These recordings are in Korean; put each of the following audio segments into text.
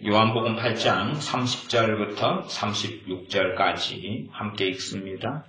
요한복음 8장 30절부터 36절까지 함께 읽습니다.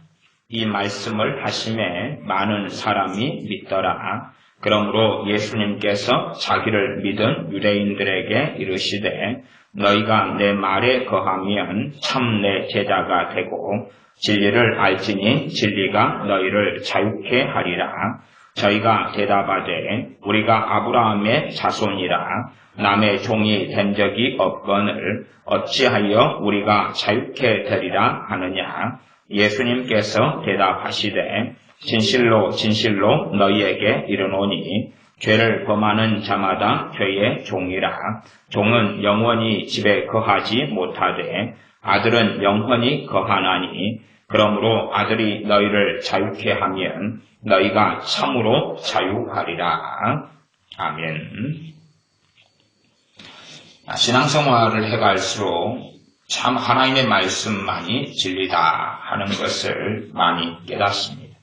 이 말씀을 하심에 많은 사람이 믿더라. 그러므로 예수님께서 자기를 믿은 유대인들에게 이르시되 너희가 내 말에 거하면 참 내 제자가 되고 진리를 알지니 진리가 너희를 자유케 하리라. 저희가 대답하되 우리가 아브라함의 자손이라 남의 종이 된 적이 없거늘 어찌하여 우리가 자유케 되리라 하느냐. 예수님께서 대답하시되 진실로 진실로 너희에게 이르노니 죄를 범하는 자마다 죄의 종이라. 종은 영원히 집에 거하지 못하되 아들은 영원히 거하나니 그러므로 아들이 너희를 자유케 하면 너희가 참으로 자유하리라. 아멘. 신앙생활을 해갈수록 참 하나님의 말씀만이 진리다 하는 것을 많이 깨닫습니다.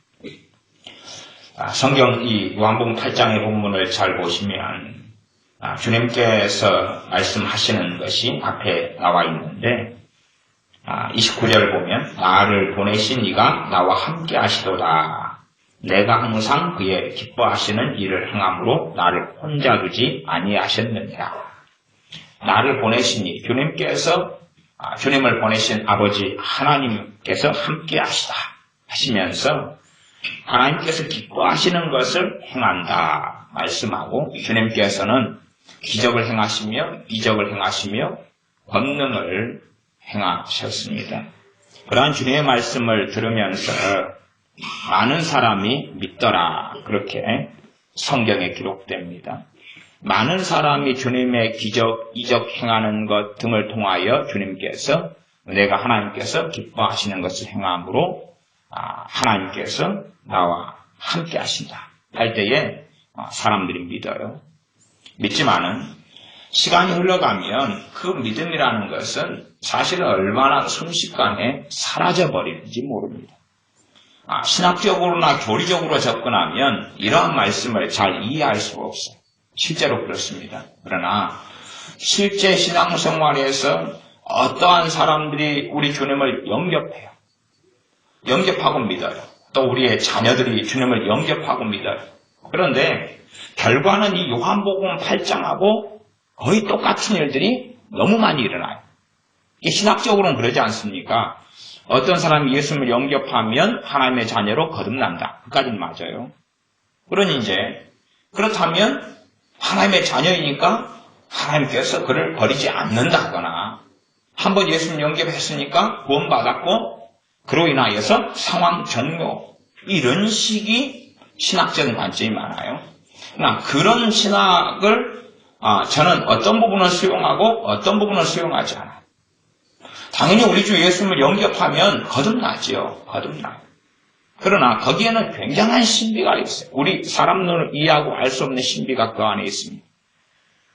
성경 이 요한복음 8장의 본문을 잘 보시면 주님께서 말씀하시는 것이 앞에 나와 있는데 29절 보면 나를 보내신 이가 나와 함께 하시도다. 내가 항상 그의 기뻐하시는 일을 행함으로 나를 혼자 두지 아니하셨느니라. 나를 보내신 이 주님께서 주님을 보내신 아버지 하나님께서 함께 하시다 하시면서 하나님께서 기뻐하시는 것을 행한다 말씀하고 주님께서는 기적을 행하시며 이적을 행하시며 권능을 행하셨습니다. 그러한 주님의 말씀을 들으면서 많은 사람이 믿더라 그렇게 성경에 기록됩니다. 많은 사람이 주님의 기적, 이적 행하는 것 등을 통하여 주님께서 내가 하나님께서 기뻐하시는 것을 행함으로 하나님께서 나와 함께 하신다 할 때에 사람들이 믿어요. 믿지만은 시간이 흘러가면 그 믿음이라는 것은 사실 얼마나 순식간에 사라져버리는지 모릅니다. 신학적으로나 교리적으로 접근하면 이러한 말씀을 잘 이해할 수가 없어요. 실제로 그렇습니다. 그러나 실제 신앙생활에서 어떠한 사람들이 우리 주님을 영접해요. 영접하고 믿어요. 또 우리의 자녀들이 주님을 영접하고 믿어요. 그런데 결과는 이 요한복음 8장하고 거의 똑같은 일들이 너무 많이 일어나요. 이 신학적으로는 그러지 않습니까? 어떤 사람이 예수님을 영접하면 하나님의 자녀로 거듭난다. 그까지는 맞아요. 그러니 그렇다면 하나님의 자녀이니까 하나님께서 그를 버리지 않는다거나 한번 예수님 영접했으니까 구원받았고 그로 인하여서 상황 종료 이런 식이 신학적인 관점이 많아요. 그러나 그런 신학을 저는 어떤 부분은 수용하고 어떤 부분은 수용하지 않아요. 당연히 우리 주 예수님을 영접하면 거듭나죠. 거듭나요. 그러나 거기에는 굉장한 신비가 있어요. 우리 사람 눈으로 이해하고 알 수 없는 신비가 그 안에 있습니다.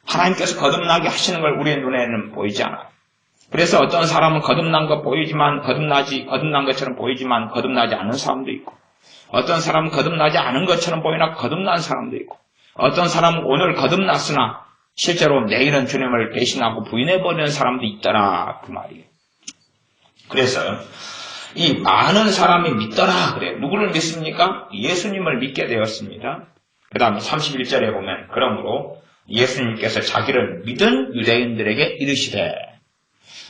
하나님께서 거듭나게 하시는 걸 우리의 눈에는 보이지 않아요. 그래서 어떤 사람은 거듭난 것처럼 보이지만 거듭나지 않는 사람도 있고, 어떤 사람은 거듭나지 않은 것처럼 보이나 거듭난 사람도 있고, 어떤 사람은 오늘 거듭났으나 실제로 내일은 주님을 배신하고 부인해버리는 사람도 있더라 그 말이에요. 그래서 이 많은 사람이 믿더라 그래요. 누구를 믿습니까? 예수님을 믿게 되었습니다. 그 다음에 31절에 보면 그러므로 예수님께서 자기를 믿은 유대인들에게 이르시되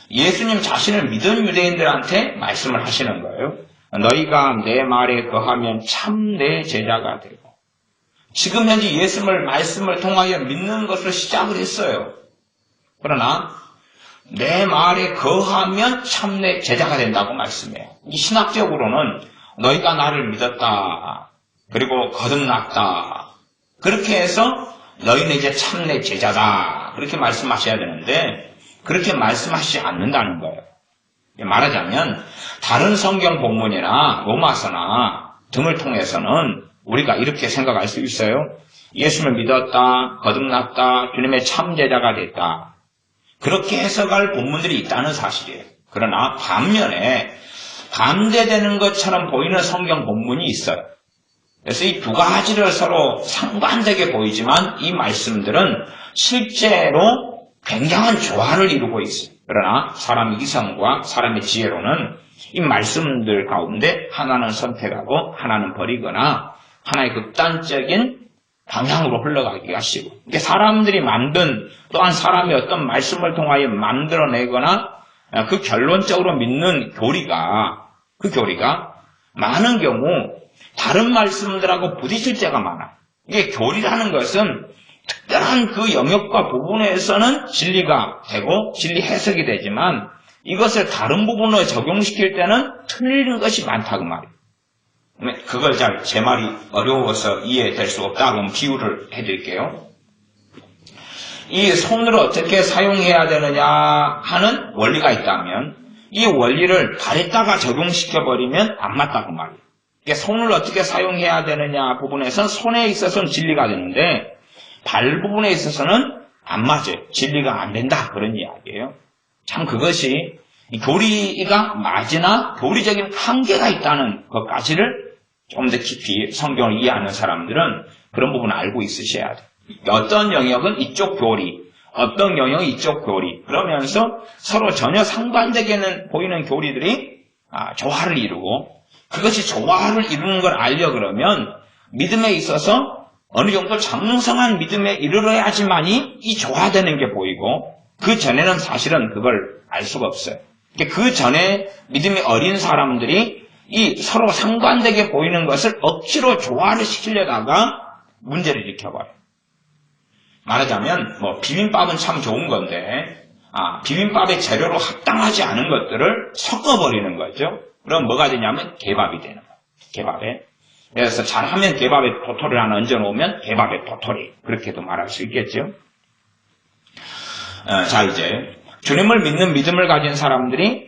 예수님 자신을 믿은 유대인들한테 말씀을 하시는 거예요. 너희가 내 말에 거하면 참 내 제자가 되고 지금 현재 예수님을 말씀을 통하여 믿는 것을 시작을 했어요. 그러나 내 말에 거하면 참 내 제자가 된다고 말씀해요. 이 신학적으로는 너희가 나를 믿었다. 그리고 거듭났다. 그렇게 해서 너희는 이제 참 내 제자다. 그렇게 말씀하셔야 되는데 그렇게 말씀하시지 않는다는 거예요. 말하자면 다른 성경 본문이나 로마서나 등을 통해서는 우리가 이렇게 생각할 수 있어요. 예수님을 믿었다. 거듭났다. 주님의 참 제자가 됐다. 그렇게 해석할 본문들이 있다는 사실이에요. 그러나 반면에 반대되는 것처럼 보이는 성경 본문이 있어요. 그래서 이 두 가지를 서로 상반되게 보이지만 이 말씀들은 실제로 굉장한 조화를 이루고 있어요. 그러나 사람의 이성과 사람의 지혜로는 이 말씀들 가운데 하나는 선택하고 하나는 버리거나 하나의 극단적인 방향으로 흘러가기가 쉬워. 이게 사람들이 만든 또한 사람이 어떤 말씀을 통하여 만들어내거나 그 결론적으로 믿는 그 교리가 많은 경우 다른 말씀들하고 부딪힐 때가 많아. 이게 교리라는 것은 특별한 그 영역과 부분에서는 진리가 되고 진리 해석이 되지만 이것을 다른 부분으로 적용시킬 때는 틀린 것이 많다고 말이에요. 그걸 제 말이 어려워서 이해될 수 없다. 그럼 비유를 해드릴게요. 이 손을 어떻게 사용해야 되느냐 하는 원리가 있다면 이 원리를 발에다가 적용시켜버리면 안 맞다고 말이에요. 그러니까 손을 어떻게 사용해야 되느냐 부분에서는 손에 있어서는 진리가 되는데 발 부분에 있어서는 안 맞아요. 진리가 안 된다. 그런 이야기예요. 참 그것이 교리가 맞으나 교리적인 한계가 있다는 것까지를 좀 더 깊이 성경을 이해하는 사람들은 그런 부분을 알고 있으셔야 돼요. 어떤 영역은 이쪽 교리, 어떤 영역은 이쪽 교리 그러면서 서로 전혀 상반되게는 보이는 교리들이 조화를 이루고 그것이 조화를 이루는 걸 알려 그러면 믿음에 있어서 어느 정도 장성한 믿음에 이르러야지만이 이 조화되는 게 보이고 그 전에는 사실은 그걸 알 수가 없어요. 그 전에 믿음이 어린 사람들이 이 서로 상반되게 보이는 것을 억지로 조화를 시키려다가 문제를 일으켜버려요. 말하자면 비빔밥은 참 좋은 건데 비빔밥의 재료로 합당하지 않은 것들을 섞어버리는 거죠. 그럼 뭐가 되냐면 개밥이 되는 거예요. 개밥에. 그래서 잘하면 개밥에 도토리를 하나 얹어놓으면 개밥에 도토리 그렇게도 말할 수 있겠죠. 자 이제 주님을 믿는 믿음을 가진 사람들이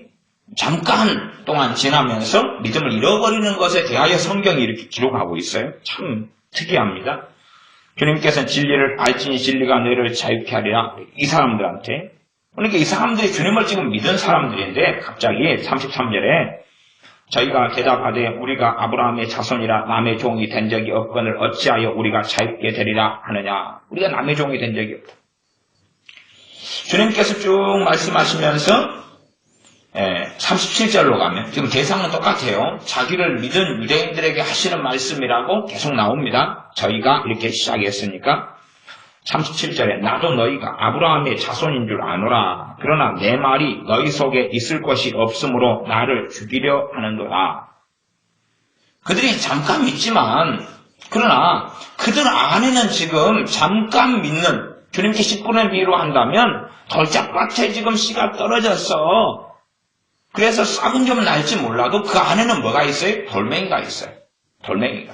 잠깐 동안 지나면서 믿음을 잃어버리는 것에 대하여 성경이 이렇게 기록하고 있어요. 참 특이합니다. 주님께서는 진리를 알지니 진리가 너희를 자유케 하리라. 이 사람들한테. 그러니까 이 사람들이 주님을 지금 믿은 사람들인데 갑자기 33절에 저희가 대답하되 우리가 아브라함의 자손이라 남의 종이 된 적이 없거늘 어찌하여 우리가 자유케 되리라 하느냐. 우리가 남의 종이 된 적이 없다. 주님께서 쭉 말씀하시면서 37절로 가면 지금 대상은 똑같아요. 자기를 믿은 유대인들에게 하시는 말씀이라고 계속 나옵니다. 저희가 이렇게 시작했으니까 37절에 나도 너희가 아브라함의 자손인 줄 아노라. 그러나 내 말이 너희 속에 있을 것이 없으므로 나를 죽이려 하는도다. 그들이 잠깐 믿지만 그러나 그들 안에는 지금 잠깐 믿는 주님께 10분의 비유로 한다면 덜짝밭에 지금 씨가 떨어졌어. 그래서 싹은 좀 날지 몰라도 그 안에는 뭐가 있어요? 돌멩이가 있어요. 돌멩이가.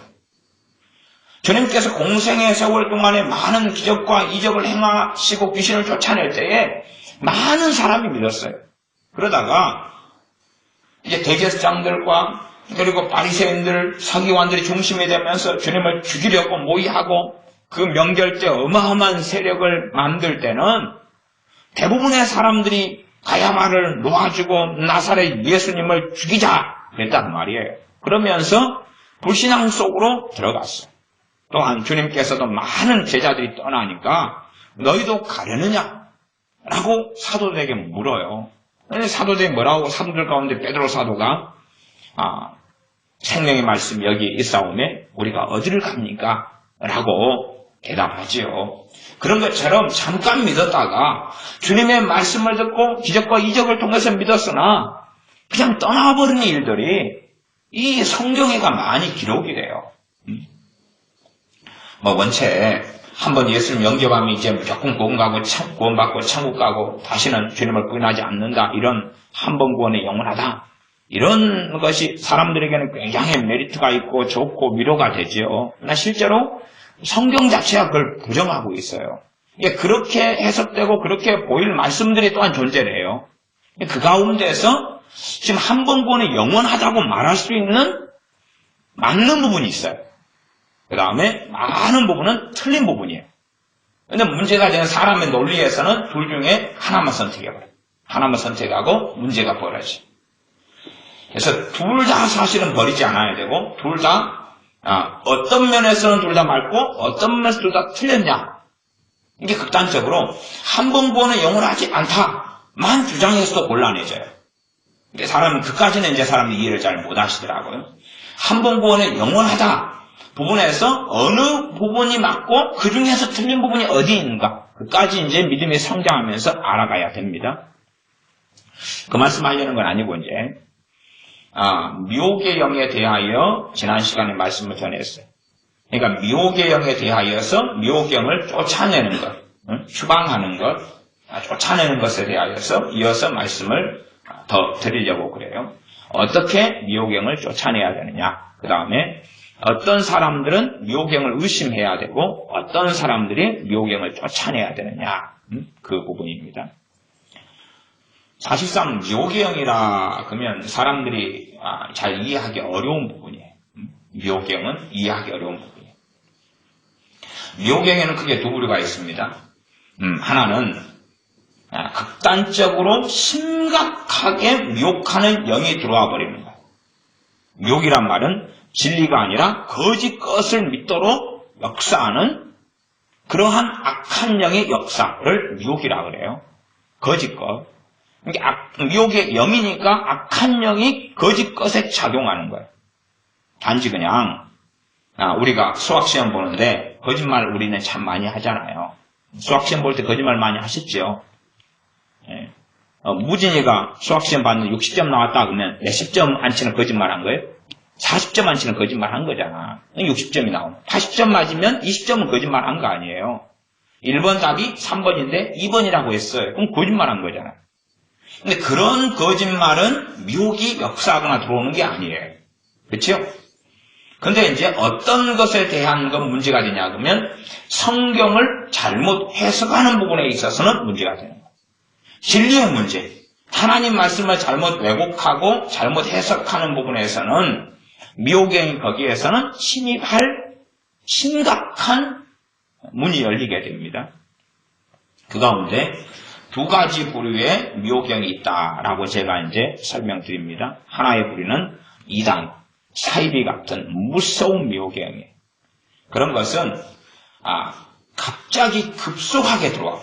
주님께서 공생의 세월 동안에 많은 기적과 이적을 행하시고 귀신을 쫓아낼 때에 많은 사람이 믿었어요. 그러다가 이제 대제사장들과 그리고 바리새인들, 서기관들이 중심이 되면서 주님을 죽이려고 모의하고 그 명절 때 어마어마한 세력을 만들 때는 대부분의 사람들이 가야바를 놓아주고 나사렛 예수님을 죽이자 그랬단 말이에요. 그러면서 불신앙 속으로 들어갔어요. 또한 주님께서도 많은 제자들이 떠나니까 너희도 가려느냐? 라고 사도들에게 물어요. 사도들이 뭐라고 사도들 가운데 베드로 사도가 생명의 말씀 여기 있사오매 우리가 어디를 갑니까? 라고 대답하지요. 그런 것처럼 잠깐 믿었다가 주님의 말씀을 듣고 기적과 이적을 통해서 믿었으나 그냥 떠나버리는 일들이 이 성경에가 많이 기록이 돼요. 원체 한번 예수님 영접하면 이제 무조건 구원받고 천국 가고 다시는 주님을 부인하지 않는다. 이런 한 번 구원이 영원하다. 이런 것이 사람들에게는 굉장히 메리트가 있고 좋고 위로가 되지요. 그러나 실제로 성경 자체가 그걸 부정하고 있어요. 그렇게 해석되고 그렇게 보일 말씀들이 또한 존재를 해요. 그 가운데서 지금 한 번 구원이 영원하다고 말할 수 있는 맞는 부분이 있어요. 그 다음에 많은 부분은 틀린 부분이에요. 근데 문제가 되는 사람의 논리에서는 둘 중에 하나만 선택해버려요. 하나만 선택하고 문제가 벌어져요. 그래서 둘 다 사실은 버리지 않아야 되고 둘 다 어떤 면에서는 둘 다 맞고 어떤 면에서 둘 다 틀렸냐 이게 극단적으로 한 번 구원은 영원하지 않다만 주장해서도 곤란해져요. 근데 사람은 그까지는 이제 사람들이 이해를 잘 못하시더라고요. 한 번 구원은 영원하다 부분에서 어느 부분이 맞고 그 중에서 틀린 부분이 어디 있는가 그까지 이제 믿음이 성장하면서 알아가야 됩니다. 그 말씀하려는 건 아니고 이제 미혹의 영에 대하여 지난 시간에 말씀을 전했어요. 그러니까 미혹의 영에 대하여서 미혹의 영을 쫓아내는 것, 추방하는 것, 쫓아내는 것에 대하여서 이어서 말씀을 더 드리려고 그래요. 어떻게 미혹의 영을 쫓아내야 되느냐. 그 다음에 어떤 사람들은 미혹의 영을 의심해야 되고 어떤 사람들이 미혹의 영을 쫓아내야 되느냐. 그 부분입니다. 사실상 미혹의 영이라 그러면 사람들이 잘 이해하기 어려운 부분이에요. 미혹의 영은 이해하기 어려운 부분이에요. 미혹의 영에는 크게 두 부류가 있습니다. 하나는 극단적으로 심각하게 미혹하는 영이 들어와 버리는 거예요. 미혹이란 말은 진리가 아니라 거짓 것을 믿도록 역사하는 그러한 악한 영의 역사를 미혹이라 그래요. 거짓 것. 미혹의 영이니까 악한 영이 거짓 것에 작용하는 거예요. 단지 그냥 우리가 수학시험 보는데 거짓말 우리는 참 많이 하잖아요. 수학시험 볼 때 거짓말 많이 하셨죠? 예. 무진이가 수학시험 봤는데 60점 나왔다 그러면 몇십 점 안 치는 거짓말 한 거예요? 40점 안 치는 거짓말 한 거잖아. 60점이 나오면 80점 맞으면 20점은 거짓말 한 거 아니에요. 1번 답이 3번인데 2번이라고 했어요. 그럼 거짓말 한 거잖아. 근데 그런 거짓말은 미혹이 역사하거나 들어오는 게 아니에요. 그렇죠? 근데 이제 어떤 것에 대한 건 문제가 되냐 그러면 성경을 잘못 해석하는 부분에 있어서는 문제가 되는 거예요. 진리의 문제, 하나님 말씀을 잘못 왜곡하고 잘못 해석하는 부분에서는 미혹의 거기에서는 침입할 심각한 문이 열리게 됩니다. 그 가운데 두 가지 부류의 미혹경이 있다라고 제가 이제 설명드립니다. 하나의 부류는 이단, 사이비 같은 무서운 미혹경이에요. 그런 것은 갑자기 급속하게 들어와.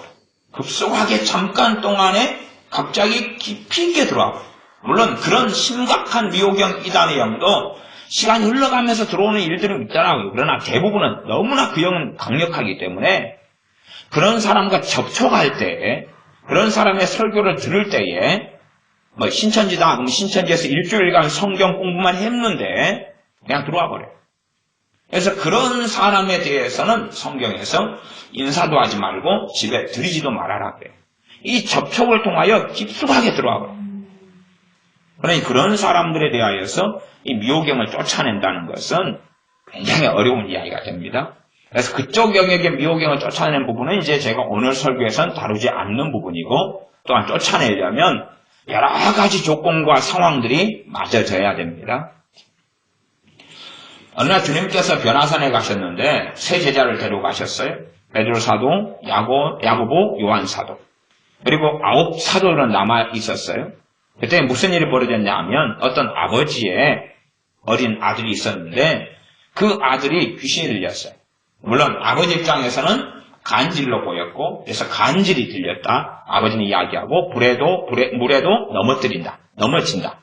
급속하게 잠깐 동안에 갑자기 깊이 있게 들어와. 물론 그런 심각한 미혹경 이단의 영도 시간이 흘러가면서 들어오는 일들은 있더라고요. 그러나 대부분은 너무나 그 영은 강력하기 때문에 그런 사람과 접촉할 때, 그런 사람의 설교를 들을 때에 신천지다 그럼 신천지에서 일주일간 성경 공부만 했는데 그냥 들어와 버려요. 그래서 그런 사람에 대해서는 성경에서 인사도 하지 말고 집에 들이지도 말아라 그래요. 이 접촉을 통하여 깊숙하게 들어와 버려요. 그러니 그런 사람들에 대하여서 이 미혹경을 쫓아낸다는 것은 굉장히 어려운 이야기가 됩니다. 그래서 그쪽 영역의 미혹경을 쫓아내는 부분은 이제 제가 오늘 설교에서는 다루지 않는 부분이고 또한 쫓아내려면 여러 가지 조건과 상황들이 맞아져야 됩니다. 어느 날 주님께서 변화산에 가셨는데 세 제자를 데려가셨어요. 베드로 사도, 야고보, 요한 사도. 그리고 9 사도들은 남아 있었어요. 그때 무슨 일이 벌어졌냐 하면 어떤 아버지의 어린 아들이 있었는데 그 아들이 귀신이 들렸어요. 물론 아버지 입장에서는 간질로 보였고 그래서 간질이 들렸다. 아버지는 이야기하고 물에도 넘어진다.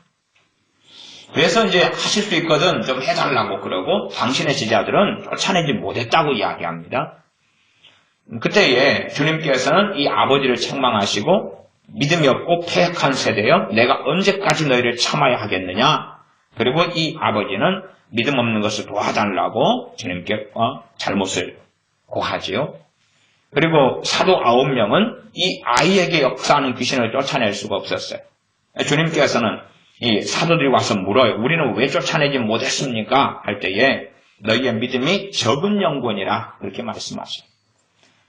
그래서 이제 하실 수 있거든 좀 해달라고 그러고 당신의 제자들은 쫓아내지 못했다고 이야기합니다. 그때에 주님께서는 이 아버지를 책망하시고 믿음이 없고 패역한 세대여 내가 언제까지 너희를 참아야 하겠느냐. 그리고 이 아버지는 믿음 없는 것을 도와달라고 주님께 잘못을 고하지요. 그리고 사도 9명은 이 아이에게 역사하는 귀신을 쫓아낼 수가 없었어요. 주님께서는 이 사도들이 와서 물어요. 우리는 왜 쫓아내지 못했습니까? 할 때에 너희의 믿음이 적은 영혼이라 그렇게 말씀하셔요.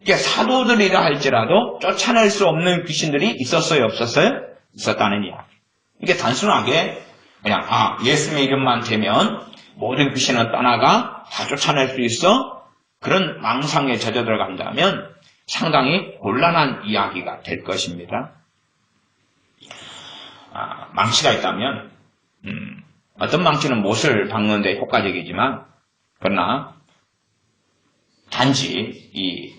이게 사도들이라 할지라도 쫓아낼 수 없는 귀신들이 있었어요? 없었어요? 있었다는 이야기. 이게 단순하게 그냥 예수님의 이름만 대면 모든 귀신은 떠나가 다 쫓아낼 수 있어? 그런 망상에 젖어들어간다면 상당히 곤란한 이야기가 될 것입니다. 망치가 있다면 어떤 망치는 못을 박는 데 효과적이지만 그러나 단지 이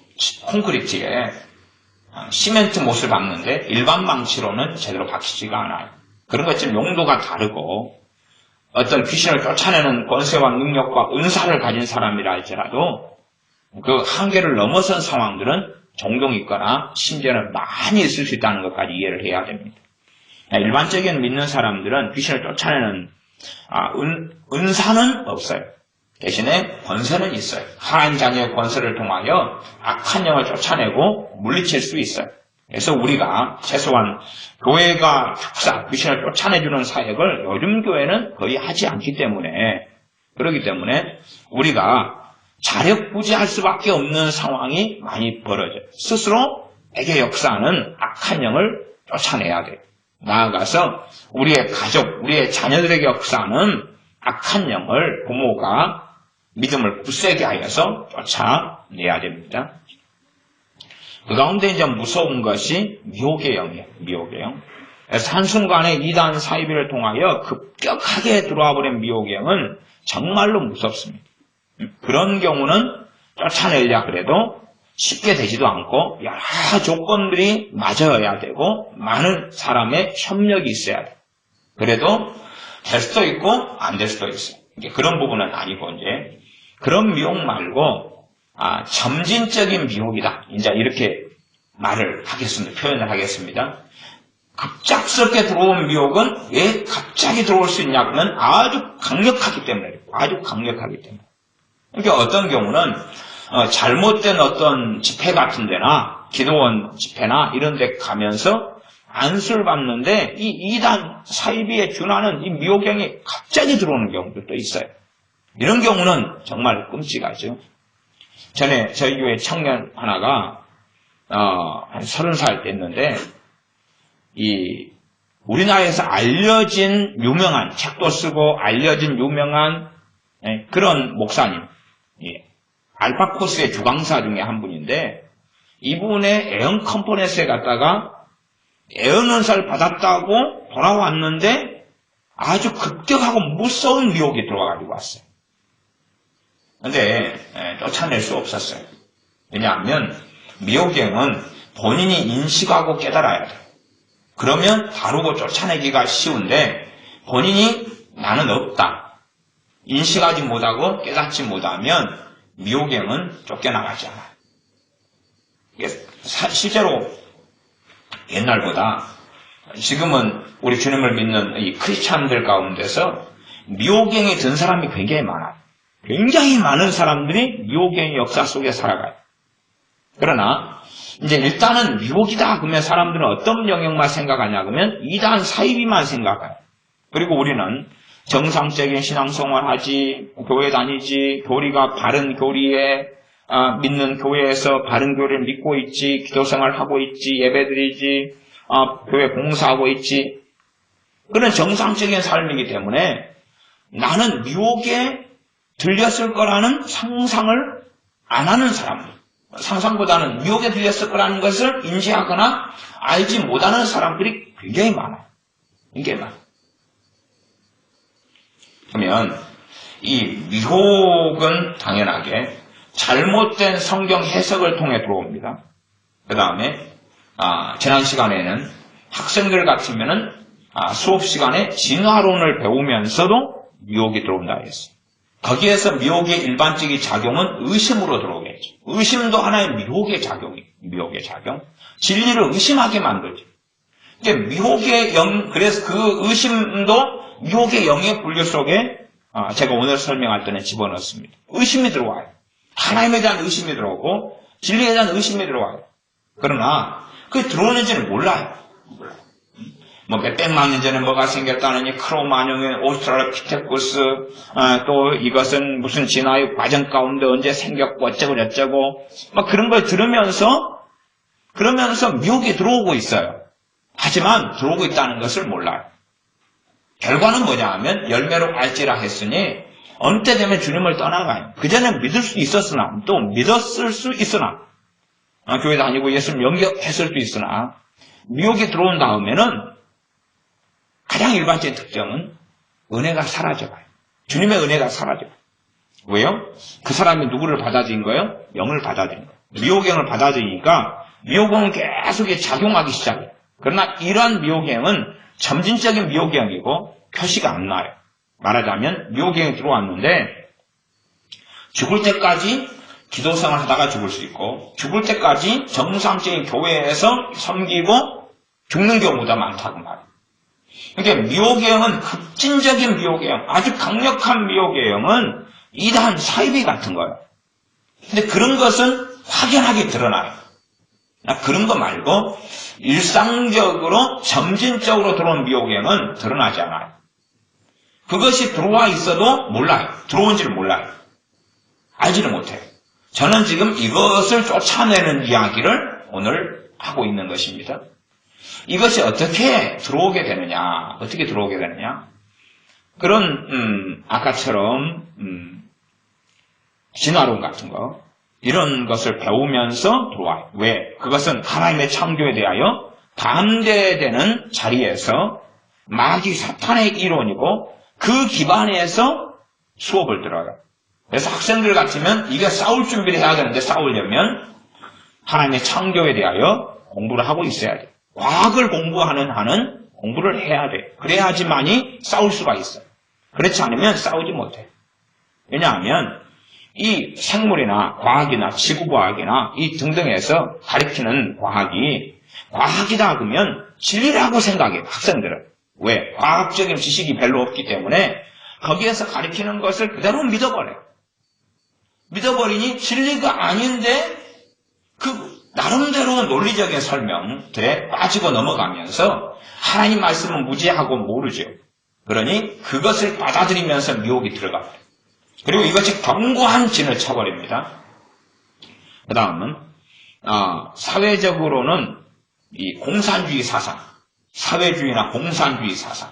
콘크리트에 시멘트 못을 박는데 일반 망치로는 제대로 박히지가 않아요. 그런 것처럼 용도가 다르고 어떤 귀신을 쫓아내는 권세와 능력과 은사를 가진 사람이라 할지라도 그 한계를 넘어선 상황들은 종종 있거나 심지어는 많이 있을 수 있다는 것까지 이해를 해야 됩니다. 일반적인 믿는 사람들은 귀신을 쫓아내는 은사는 없어요. 대신에 권세는 있어요. 하나님 자녀의 권세를 통하여 악한 영을 쫓아내고 물리칠 수 있어요. 그래서 우리가 최소한 교회가 역사, 귀신을 쫓아내주는 사역을 요즘 교회는 거의 하지 않기 때문에 그렇기 때문에 우리가 자력부지할 수밖에 없는 상황이 많이 벌어져요. 스스로 에게 역사하는 악한 영을 쫓아내야 돼요. 나아가서 우리의 가족, 우리의 자녀들에게 역사하는 악한 영을 부모가 믿음을 굳세게 하여서 쫓아내야 됩니다. 그 가운데 이제 무서운 것이 미혹의 영이에요. 미혹의 영. 그래서 한순간에 이단 사이비를 통하여 급격하게 들어와 버린 미혹의 영은 정말로 무섭습니다. 그런 경우는 쫓아내려 그래도 쉽게 되지도 않고 여러 조건들이 맞아야 되고 많은 사람의 협력이 있어야 돼요. 그래도 될 수도 있고 안 될 수도 있어요. 그런 부분은 아니고 이제 그런 미혹 말고 점진적인 미혹이다. 이제 이렇게 말을 하겠습니다. 표현을 하겠습니다. 급작스럽게 들어온 미혹은 왜 갑자기 들어올 수 있냐면 아주 강력하기 때문에 아주 강력하기 때문에. 그러니까 어떤 경우는 잘못된 어떤 집회 같은 데나 기도원 집회나 이런 데 가면서 안수를 받는데 이 이단 사이비에 준하는 이 미혹경이 갑자기 들어오는 경우도 있어요. 이런 경우는 정말 끔찍하죠. 전에 저희 교회 청년 하나가 한 30살 됐는데 우리나라에서 알려진 유명한 책도 쓰고 알려진 유명한 그런 목사님 알파코스의 주강사 중에 한 분인데 이분의 애언 컨퍼런스에 갔다가 애언 은사를 받았다고 돌아왔는데 아주 급격하고 무서운 미혹이 들어와가지고 왔어요. 근데 쫓아낼 수 없었어요. 왜냐하면 미혹경은 본인이 인식하고 깨달아야 돼요. 그러면 다루고 쫓아내기가 쉬운데 본인이 나는 없다. 인식하지 못하고 깨닫지 못하면 미혹경은 쫓겨나가지 않아요. 실제로 옛날보다 지금은 우리 주님을 믿는 이 크리스찬들 가운데서 미혹경이 든 사람이 굉장히 많아요. 굉장히 많은 사람들이 미혹경의 역사 속에 살아가요. 그러나 이제 일단은 미혹이다 그러면 사람들은 어떤 영역만 생각하냐 그러면 이단 사이비만 생각해요. 그리고 우리는 정상적인 신앙생활 하지, 교회 다니지, 교리가 바른 교리에 믿는 교회에서 바른 교리를 믿고 있지, 기도생활 하고 있지, 예배드리지, 교회 봉사하고 있지. 그런 정상적인 삶이기 때문에 나는 미혹에 들렸을 거라는 상상을 안 하는 사람들, 상상보다는 미혹에 들렸을 거라는 것을 인지하거나 알지 못하는 사람들이 굉장히 많아요. 굉장히 많아요. 그러면 이 미혹은 당연하게 잘못된 성경 해석을 통해 들어옵니다. 그 다음에 지난 시간에는 학생들 같으면은 수업 시간에 진화론을 배우면서도 미혹이 들어온다 했어요. 거기에서 미혹의 일반적인 작용은 의심으로 들어오겠죠. 의심도 하나의 미혹의 작용이에요. 미혹의 작용. 진리를 의심하게 만들죠. 미혹의 영, 그래서 그 의심도 미혹의 영의 분류 속에 제가 오늘 설명할 때는 집어넣습니다. 의심이 들어와요. 하나님에 대한 의심이 들어오고 진리에 대한 의심이 들어와요. 그러나 그게 들어오는지는 몰라요. 뭐 몇백만 년 전에 뭐가 생겼다느니 크로마뇽의 오스트랄로피테쿠스 또 이것은 무슨 진화의 과정 가운데 언제 생겼고 어쩌고 저쩌고 막 그런 걸 들으면서 그러면서 미혹이 들어오고 있어요. 하지만 들어오고 있다는 것을 몰라요. 결과는 뭐냐 하면 열매로 알지라 했으니 어느 때 되면 주님을 떠나가요. 그전에 믿을 수 있었으나 또 믿었을 수 있으나 교회 다니고 예수님 영접했을 수 있으나 미혹이 들어온 다음에는 가장 일반적인 특징은 은혜가 사라져가요. 주님의 은혜가 사라져요. 왜요? 그 사람이 누구를 받아들인 거예요? 영을 받아들인 거예요. 미호경을 받아들이니까 미호경은 계속 작용하기 시작해요. 그러나 이러한 미호경은 점진적인 미호경이고 표시가 안 나요. 말하자면 미호경이 들어왔는데 죽을 때까지 기도생활 하다가 죽을 수 있고 죽을 때까지 정상적인 교회에서 섬기고 죽는 경우가 많다고 말해요. 그러니까 미호경은 급진적인 미호경, 아주 강력한 미호경은 이단 사이비 같은 거예요. 근데 그런 것은 확연하게 드러나요. 그런 거 말고 일상적으로 점진적으로 들어온 미호경은 드러나지 않아요. 그것이 들어와 있어도 몰라요. 들어온지를 몰라요. 알지를 못해요. 저는 지금 이것을 쫓아내는 이야기를 오늘 하고 있는 것입니다. 이것이 어떻게 들어오게 되느냐, 어떻게 들어오게 되느냐. 그런 아까처럼 진화론 같은 거 이런 것을 배우면서 들어와요. 왜? 그것은 하나님의 창조에 대하여 반대되는 자리에서 마귀 사탄의 이론이고 그 기반에서 수업을 들어요. 그래서 학생들 같으면 이게 싸울 준비를 해야 되는데 싸우려면 하나님의 창조에 대하여 공부를 하고 있어야 돼요. 과학을 공부하는 한은 공부를 해야 돼. 그래야지만이 싸울 수가 있어요. 그렇지 않으면 싸우지 못해요. 왜냐하면 이 생물이나 과학이나 지구과학이나 이 등등에서 가르치는 과학이 과학이다 그러면 진리라고 생각해요. 학생들은. 왜? 과학적인 지식이 별로 없기 때문에 거기에서 가르치는 것을 그대로 믿어버려요. 믿어버리니 진리가 아닌데 그 나름대로 논리적인 설명들에 빠지고 넘어가면서 하나님 말씀은 무지하고 모르죠. 그러니 그것을 받아들이면서 미혹이 들어가요. 그리고 이것이 견고한 진을 쳐버립니다. 그 다음은 사회적으로는 이 공산주의 사상, 사회주의나 공산주의 사상,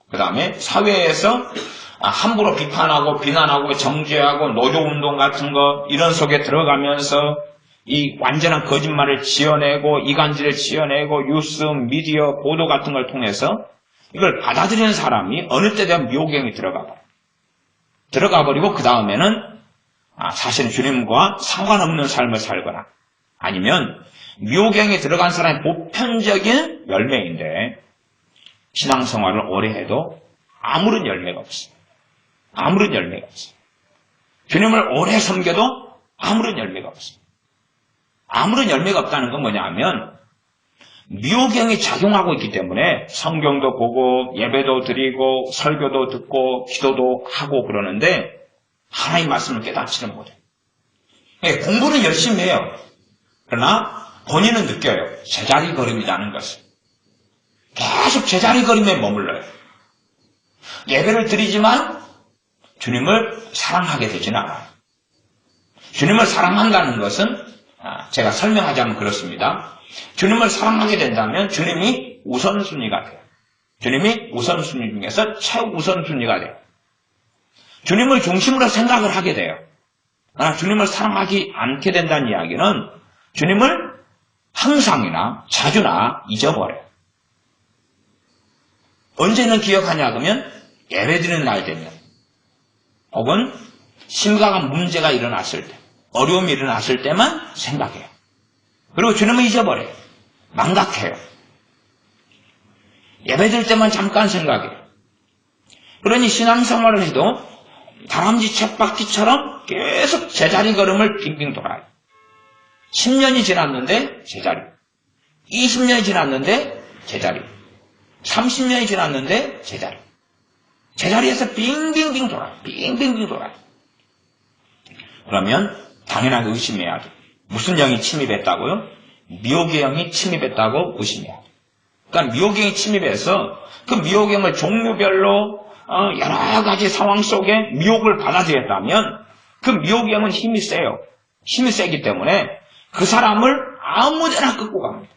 그 다음에 사회에서 함부로 비판하고 비난하고 정죄하고 노조운동 같은 거 이런 속에 들어가면서 이 완전한 거짓말을 지어내고 이간질을 지어내고 뉴스, 미디어, 보도 같은 걸 통해서 이걸 받아들이는 사람이 어느 때 되면 미혹경이 들어가 버리고 그 다음에는 사실은 주님과 상관없는 삶을 살거나 아니면 미혹경에 들어간 사람의 보편적인 열매인데 신앙생활을 오래 해도 아무런 열매가 없어요. 아무런 열매가 없어요. 주님을 오래 섬겨도 아무런 열매가 없어요. 아무런 열매가 없다는 건 뭐냐 하면 미혹경이 작용하고 있기 때문에 성경도 보고 예배도 드리고 설교도 듣고 기도도 하고 그러는데 하나님 말씀을 깨닫지는 못해요. 공부는 열심히 해요. 그러나 본인은 느껴요. 제자리 걸음이라는 것을. 계속 제자리 걸음에 머물러요. 예배를 드리지만 주님을 사랑하게 되지는 않아요. 주님을 사랑한다는 것은 제가 설명하자면 그렇습니다. 주님을 사랑하게 된다면 주님이 우선순위가 돼요. 주님이 우선순위 중에서 최우선순위가 돼요. 주님을 중심으로 생각을 하게 돼요. 그러나 주님을 사랑하지 않게 된다는 이야기는 주님을 항상이나 자주나 잊어버려요. 언제는 기억하냐 그러면 예배드리는 날 되면 혹은 심각한 문제가 일어났을 때 어려움이 일어났을 때만 생각해요. 그리고 주님을 잊어버려요. 망각해요. 예배드릴 때만 잠깐 생각해요. 그러니 신앙생활을 해도 다람쥐 쳇바퀴처럼 계속 제자리 걸음을 빙빙 돌아요. 10년이 지났는데 제자리, 20년이 지났는데 제자리, 30년이 지났는데 제자리. 제자리에서 빙빙빙 돌아요. 빙빙빙 돌아요. 그러면 당연하게 의심해야 돼요. 무슨 영이 침입했다고요? 미혹의 영이 침입했다고 의심해야 돼요. 그러니까 미혹의 영이 침입해서 그 미혹의 영을 종류별로 여러 가지 상황 속에 미혹을 받아들였다면 그 미혹의 영은 힘이 세요. 힘이 세기 때문에 그 사람을 아무데나 끌고 갑니다.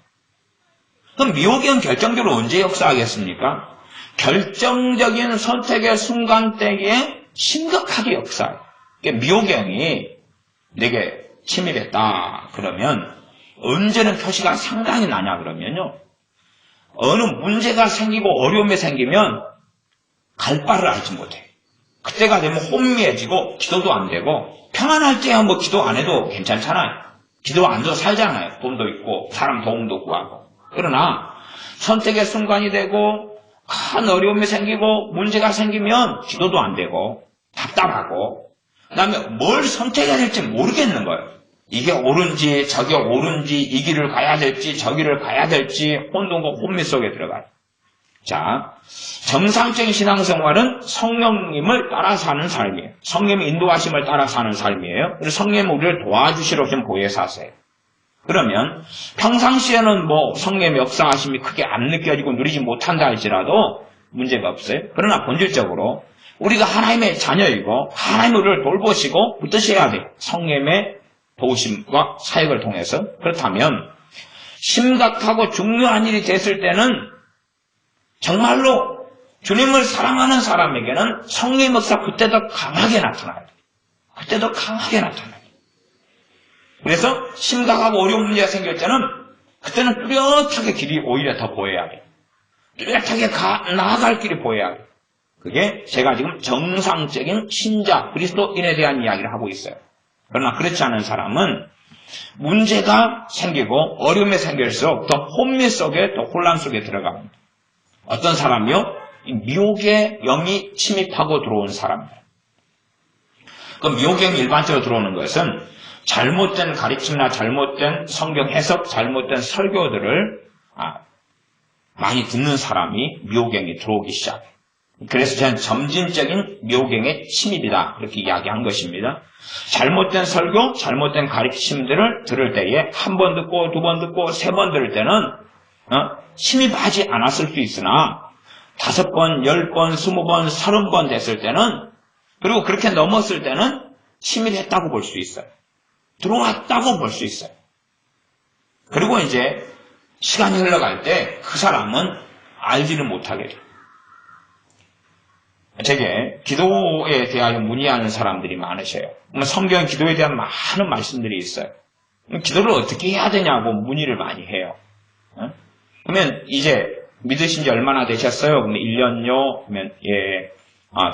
그럼 미혹의 영은 결정적으로 언제 역사하겠습니까? 결정적인 선택의 순간대에 심각하게 역사해요. 그러니까 미혹의 영이 내게 침입했다 그러면 언제는 표시가 상당히 나냐 그러면요. 어느 문제가 생기고 어려움이 생기면 갈 바를 알지 못해요. 그때가 되면 혼미해지고 기도도 안 되고 평안할 때야 뭐 기도 안 해도 괜찮잖아요. 기도 안 줘도 살잖아요. 돈도 있고 사람 도움도 구하고. 그러나 선택의 순간이 되고 큰 어려움이 생기고 문제가 생기면 기도도 안 되고 답답하고 그 다음에 뭘 선택해야 될지 모르겠는 거예요. 이게 옳은지 저게 옳은지 이 길을 가야 될지 저 길을 가야 될지 혼돈과 혼미 속에 들어가요. 자, 정상적인 신앙생활은 성령님을 따라 사는 삶이에요. 성령의 인도하심을 따라 사는 삶이에요. 그래서 성령님 우리를 도와주시러 오신 보혜사세요. 그러면 평상시에는 성령의 역사하심이 크게 안 느껴지고 누리지 못한다 할지라도 문제가 없어요. 그러나 본질적으로 우리가 하나님의 자녀이고 하나님 우리를 돌보시고 붙드셔야 돼요. 성령의 도우심과 사역을 통해서. 그렇다면 심각하고 중요한 일이 됐을 때는 정말로 주님을 사랑하는 사람에게는 성령의 역사 그때 더 강하게 나타나요. 그때 더 강하게 나타나요. 그래서 심각하고 어려운 문제가 생길 때는 그때는 뚜렷하게 길이 오히려 더 보여야 돼요. 뚜렷하게 나아갈 길이 보여야 돼요. 그게 제가 지금 정상적인 신자 그리스도인에 대한 이야기를 하고 있어요. 그러나 그렇지 않은 사람은 문제가 생기고 어려움이 생길수록 더 혼미 속에 더 혼란 속에 들어갑니다. 어떤 사람이요? 미혹의 영이 침입하고 들어온 사람입니다. 그 미혹의 영이 일반적으로 들어오는 것은 잘못된 가르침이나 잘못된 성경 해석, 잘못된 설교들을 많이 듣는 사람이 미혹의 영이 들어오기 시작해요. 그래서 저는 점진적인 미혹의 영의 침입이다 그렇게 이야기한 것입니다. 잘못된 설교, 잘못된 가르침들을 들을 때에 한 번 듣고 두 번 듣고 세 번 들을 때는 침입하지 않았을 수 있으나 5번, 10번, 20번, 30번 됐을 때는 그리고 그렇게 넘었을 때는 침입했다고 볼 수 있어요. 들어왔다고 볼 수 있어요. 그리고 이제 시간이 흘러갈 때 그 사람은 알지를 못하게 돼요. 제게 기도에 대하여 문의하는 사람들이 많으셔요. 성경 기도에 대한 많은 말씀들이 있어요. 기도를 어떻게 해야 되냐고 문의를 많이 해요. 그러면 이제 믿으신 지 얼마나 되셨어요? 그러면 1년요? 그러면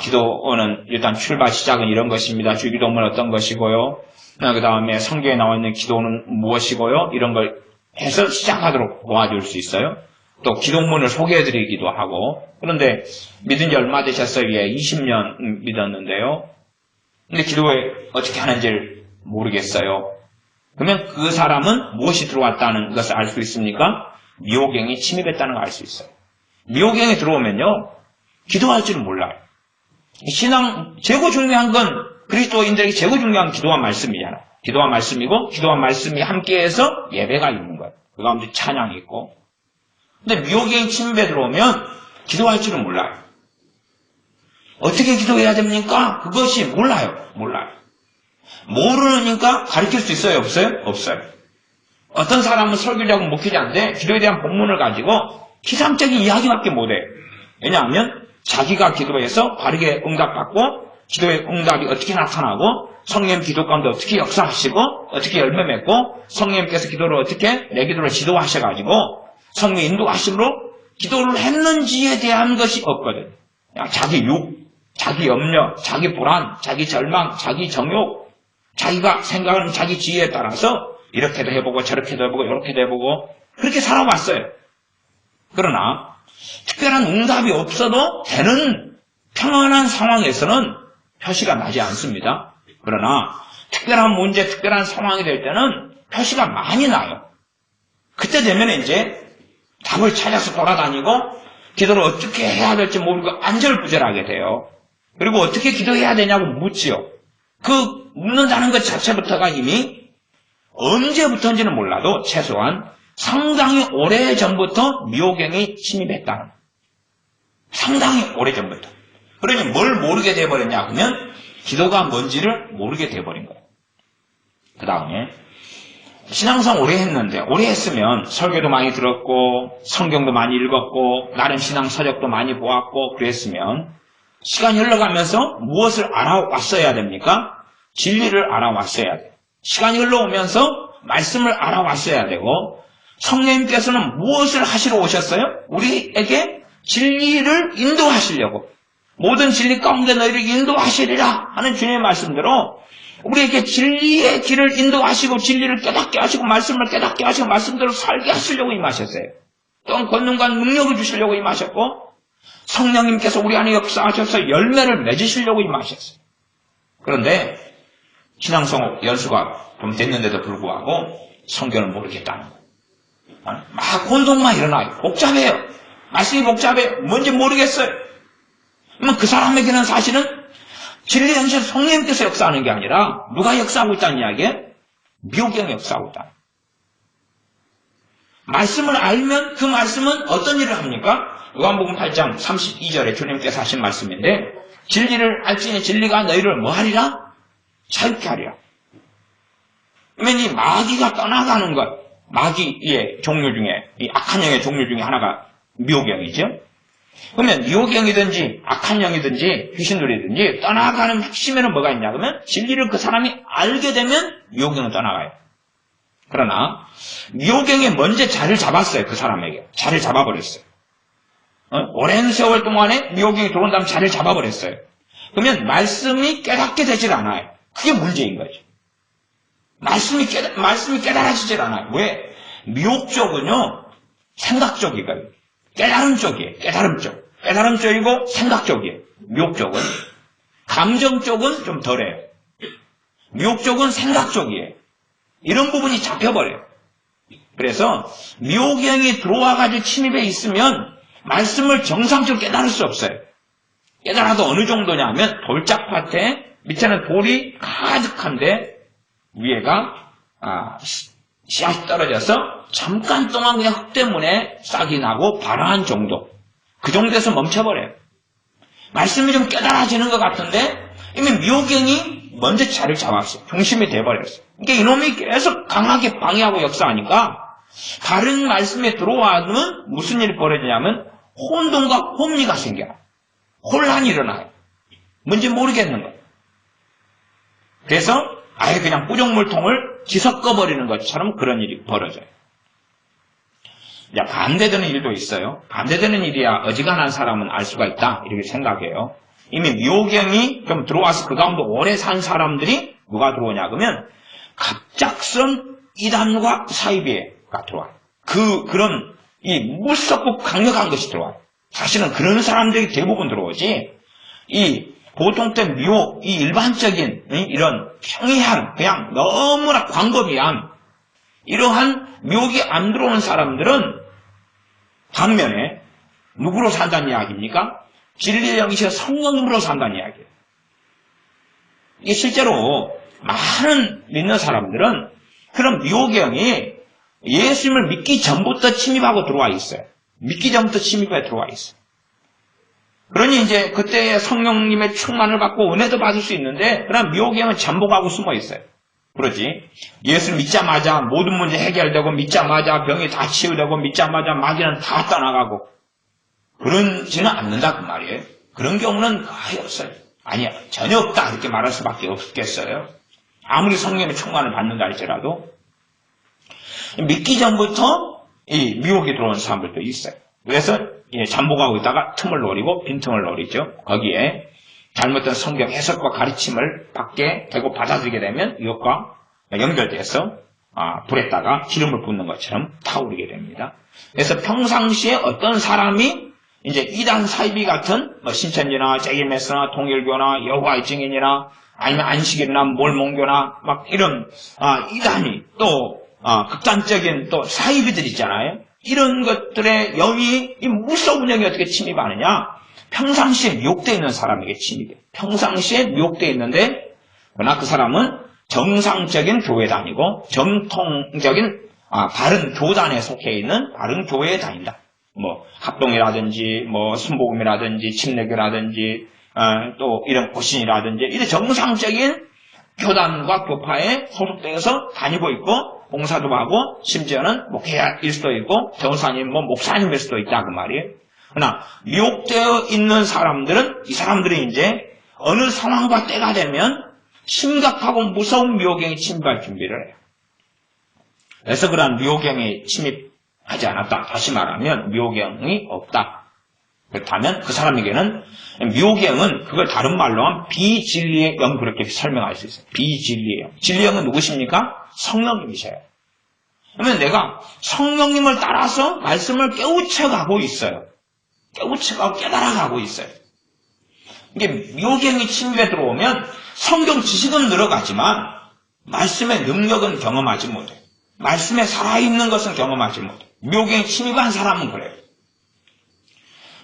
기도는 일단 출발 시작은 이런 것입니다. 주기도문은 어떤 것이고요? 그 다음에 성경에 나와 있는 기도는 무엇이고요? 이런 걸 해서 시작하도록 도와줄 수 있어요. 또 기도문을 소개해드리기도 하고. 그런데 믿은 지 얼마 되셨어요? 20년 믿었는데요. 근데 기도에 어떻게 하는지를 모르겠어요. 그러면 그 사람은 무엇이 들어왔다는 것을 알 수 있습니까? 미혹영이 침입했다는 걸 알 수 있어요. 미혹영이 들어오면요, 기도할 줄은 몰라요. 신앙, 최고 중요한 건 그리스도인들에게 최고 중요한 건 기도와 말씀이잖아요. 기도와 말씀이고, 기도와 말씀이 함께해서 예배가 있는 거예요. 그 가운데 찬양이 있고. 근데 미혹영이 침입에 들어오면 기도할 줄은 몰라요. 어떻게 기도해야 됩니까? 그것이 몰라요. 모르니까 가르칠 수 있어요? 없어요? 없어요. 어떤 사람은 설교자고 목회자인데 기도에 대한 본문을 가지고 기상적인 이야기밖에 못해요. 왜냐하면 자기가 기도해서 바르게 응답받고 기도의 응답이 어떻게 나타나고 성령 기도 가운데 어떻게 역사하시고 어떻게 열매 맺고 성령님께서 기도를 어떻게 내 기도를 지도하셔가지고 성령 인도하심으로 기도를 했는지에 대한 것이 없거든. 그냥 자기 욕, 자기 염려, 자기 불안, 자기 절망, 자기 정욕, 자기가 생각하는 자기 지혜에 따라서 이렇게도 해보고 저렇게도 해보고 이렇게도 해보고 그렇게 살아왔어요. 그러나 특별한 응답이 없어도 되는 평안한 상황에서는 표시가 나지 않습니다. 그러나 특별한 문제, 특별한 상황이 될 때는 표시가 많이 나요. 그때 되면 이제 답을 찾아서 돌아다니고 기도를 어떻게 해야 될지 모르고 안절부절하게 돼요. 그리고 어떻게 기도해야 되냐고 묻지요. 그 묻는다는 것 자체부터가 이미 언제부터인지는 몰라도 최소한 상당히 오래전부터 미혹영이 침입했다는 거예요. 상당히 오래전부터. 그러니 뭘 모르게 돼버렸냐 하면 기도가 뭔지를 모르게 돼버린 거예요. 그 다음에 신앙생활 오래 했는데 오래 했으면 설교도 많이 들었고 성경도 많이 읽었고 나름 신앙 서적도 많이 보았고 그랬으면 시간이 흘러가면서 무엇을 알아왔어야 됩니까? 진리를 알아왔어야 돼요. 시간이 흘러오면서 말씀을 알아왔어야 되고 성령님께서는 무엇을 하시러 오셨어요? 우리에게 진리를 인도하시려고 모든 진리 가운데 너희를 인도하시리라 하는 주님의 말씀대로 우리에게 진리의 길을 인도하시고 진리를 깨닫게 하시고 말씀을 깨닫게 하시고 말씀대로 살게 하시려고 임하셨어요. 또한 권능과 능력을 주시려고 임하셨고 성령님께서 우리 안에 역사하셔서 열매를 맺으시려고 임하셨어요. 그런데 신앙성 연수가 좀 됐는데도 불구하고 성경을 모르겠다는 거예요. 막 혼동만 일어나요. 복잡해요. 말씀이 복잡해요. 뭔지 모르겠어요. 그러면 그 사람에게는 사실은 진리 현실 성령님께서 역사하는 게 아니라 누가 역사하고 있다는 이야기예요? 미혹경이 역사하고 있다. 말씀을 알면 그 말씀은 어떤 일을 합니까? 요한복음 8장 32절에 주님께서 하신 말씀인데 진리를 알지니 진리가 너희를 뭐 하리라? 자유케 하리라. 그러면 이 마귀가 떠나가는 것, 마귀의 종류 중에, 이 악한 영의 종류 중에 하나가 미혹경이죠. 그러면 미혹경이든지 악한 영이든지 귀신들이든지 떠나가는 핵심에는 뭐가 있냐 그러면 진리를 그 사람이 알게 되면 미혹경은 떠나가요. 그러나 미혹경이 먼저 자리를 잡았어요. 그 사람에게. 자리를 잡아버렸어요. 오랜 세월 동안에 미혹경이 들어온 다음 자리를 잡아버렸어요. 그러면 말씀이 깨닫게 되질 않아요. 그게 문제인 거죠. 말씀이 깨달아지질 않아요. 왜? 미혹 쪽은요, 생각 쪽이거든요. 깨달음 쪽이에요. 깨달음 쪽. 깨달음 쪽이고 생각 쪽이에요. 미혹 쪽은. 감정 쪽은 좀 덜해요. 미혹 쪽은 생각 쪽이에요. 이런 부분이 잡혀버려요. 그래서 미혹경이 들어와가지고 침입해 있으면 말씀을 정상적으로 깨달을 수 없어요. 깨달아도 어느 정도냐 하면 돌짝밭에 밑에는 돌이 가득한데 위에가 씨앗이 떨어져서 잠깐 동안 그냥 흙 때문에 싹이 나고 발화한 정도. 그 정도에서 멈춰버려요. 말씀이 좀 깨달아지는 것 같은데 이미 미혹경이 먼저 자리를 잡았어요. 중심이 돼버렸어요. 그러니까 이놈이 계속 강하게 방해하고 역사하니까 다른 말씀에 들어와면 무슨 일이 벌어지냐면 혼동과 혼미가 생겨요. 혼란이 일어나요. 뭔지 모르겠는 거예요. 그래서 아예 그냥 뿌정물통을 뒤섞어버리는 것처럼 그런 일이 벌어져요. 반대되는 일도 있어요. 반대되는 일이야 어지간한 사람은 알 수가 있다 이렇게 생각해요. 이미 미혹경이 좀 들어와서 그 가운데 오래 산 사람들이 누가 들어오냐 그러면 갑작스런 이단과 사이비가 들어와요. 그런 이 무섭고 강력한 것이 들어와요. 사실은 그런 사람들이 대부분 들어오지 이 보통 때 미혹, 이 일반적인 이런 평이한 그냥 너무나 광범위한 이러한 미혹이 안 들어오는 사람들은 반면에 누구로 산다는 이야기입니까? 진리의 영이신 성령님으로 산다는 이야기예요. 이게 실제로 많은 믿는 사람들은 그런 미혹경이 예수님을 믿기 전부터 침입하고 들어와 있어요. 믿기 전부터 침입해 들어와 있어요. 그러니 이제 그때 성령님의 충만을 받고 은혜도 받을 수 있는데 그런 미혹경은 잠복하고 숨어 있어요. 그러지. 예수 믿자마자 모든 문제 해결되고 믿자마자 병이 다 치유되고 믿자마자 마귀는 다 떠나가고 그런지는 않는다 그 말이에요. 그런 경우는 거의 없어요. 아니야 전혀 없다 이렇게 말할 수밖에 없겠어요. 아무리 성령의 충만을 받는다 할지라도 믿기 전부터 이 미혹이 들어온 사람들도 있어요. 그래서 잠복하고 있다가 틈을 노리고 빈틈을 노리죠. 거기에 잘못된 성경 해석과 가르침을 받게 되고 받아들이게 되면 이것과 연결돼서 불에다가 기름을 붓는 것처럼 타오르게 됩니다. 그래서 평상시에 어떤 사람이 이제 이단 사이비 같은 신천지나 제기메스나 통일교나 여호와의 증인이나 아니면 안식일이나 몰몬교나 막 이런 이단이 또 극단적인 또 사이비들 있잖아요. 이런 것들의 영이 이 무서운 영이 어떻게 침입하느냐? 평상시에 미혹되어 있는 사람에게 침입해. 평상시에 미혹되어 있는데 그러나 그 사람은 정상적인 교회 다니고 정통적인 바른 교단에 속해 있는 바른 교회에 다닌다. 합동이라든지 순복음이라든지 침례교라든지 또 이런 고신이라든지 이런 정상적인 교단과 교파에 소속되어서 다니고 있고 봉사도 하고 심지어는 목회자일 수도 있고 변호사님 목사님일 수도 있다 그 말이에요. 그러나 미혹되어 있는 사람들은 이 사람들이 이제 어느 상황과 때가 되면 심각하고 무서운 미혹경이 침입할 준비를 해요. 그래서 그러한 미혹경이 침입하지 않았다. 다시 말하면 미혹경이 없다. 그렇다면 그 사람에게는 미혹의 영은 그걸 다른 말로 하면 비진리의 영 그렇게 설명할 수 있어요. 비진리의 영. 진리의 영은 누구십니까? 성령님이셔요. 그러면 내가 성령님을 따라서 말씀을 깨우쳐가고 있어요. 깨우쳐가고 깨달아가고 있어요. 이게 미혹의 영이 침입에 들어오면 성경 지식은 늘어가지만 말씀의 능력은 경험하지 못해요. 말씀에 살아있는 것은 경험하지 못해요. 미혹의 영이 침입한 사람은 그래요.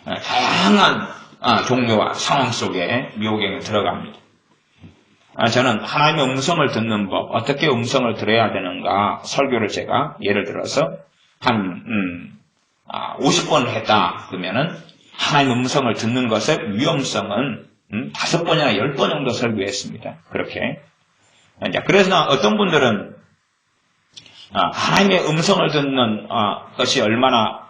다양한 종류와 상황 속에 미혹의 영이 들어갑니다. 저는 하나님의 음성을 듣는 법, 어떻게 음성을 들어야 되는가 설교를 제가 예를 들어서 한 50번을 했다 그러면은 하나님의 음성을 듣는 것의 위험성은 5번이나 10번 정도 설교했습니다. 그렇게. 그래서 어떤 분들은 하나님의 음성을 듣는 것이 얼마나